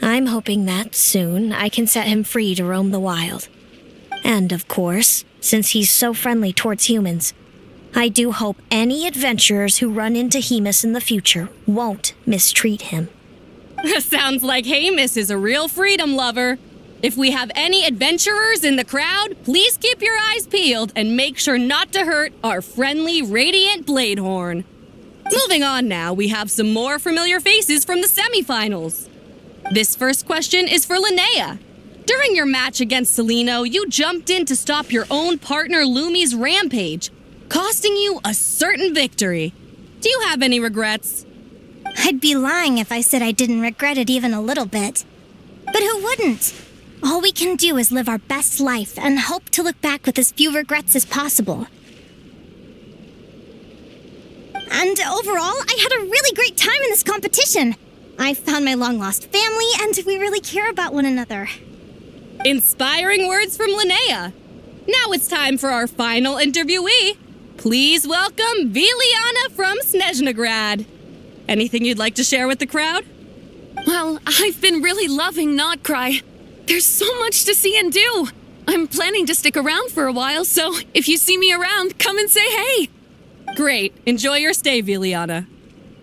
I'm hoping that soon I can set him free to roam the wild. And of course, since he's so friendly towards humans, I do hope any adventurers who run into Hamus in the future won't mistreat him. Sounds like Hamus is a real freedom lover. If we have any adventurers in the crowd, please keep your eyes peeled and make sure not to hurt our friendly Radiant Bladehorn. Moving on now, we have some more familiar faces from the semifinals. This first question is for Linnea. During your match against Celino, you jumped in to stop your own partner Lumi's rampage, costing you a certain victory. Do you have any regrets? I'd be lying if I said I didn't regret it even a little bit. But who wouldn't? All we can do is live our best life and hope to look back with as few regrets as possible. And overall, I had a really great time in this competition. I found my long-lost family, and we really care about one another. Inspiring words from Linnea. Now it's time for our final interviewee. Please welcome Viliana from Snezhnegrad. Anything you'd like to share with the crowd? Well, I've been really loving Notcry. There's so much to see and do. I'm planning to stick around for a while, so if you see me around, come and say hey. Great. Enjoy your stay, Viliana.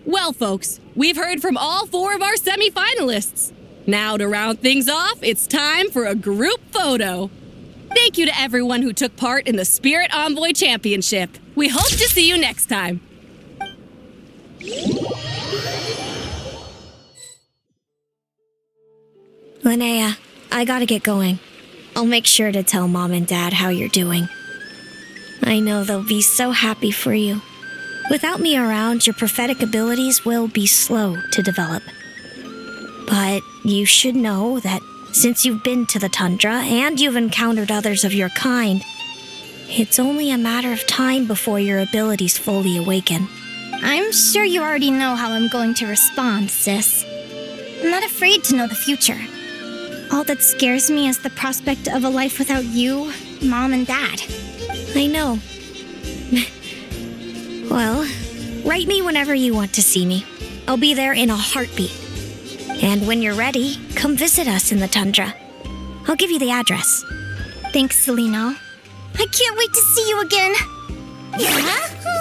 Well, folks, we've heard from all 4 of our semi-finalists. Now, to round things off, it's time for a group photo. Thank you to everyone who took part in the Spirit Envoy Championship. We hope to see you next time. Linnea, I gotta get going. I'll make sure to tell Mom and Dad how you're doing. I know they'll be so happy for you. Without me around, your prophetic abilities will be slow to develop. But you should know that since you've been to the tundra and you've encountered others of your kind, it's only a matter of time before your abilities fully awaken. I'm sure you already know how I'm going to respond, sis. I'm not afraid to know the future. All that scares me is the prospect of a life without you, Mom, and Dad. I know. Well, write me whenever you want to see me. I'll be there in a heartbeat. And when you're ready, come visit us in the tundra. I'll give you the address. Thanks, Celino. I can't wait to see you again. Yahoo!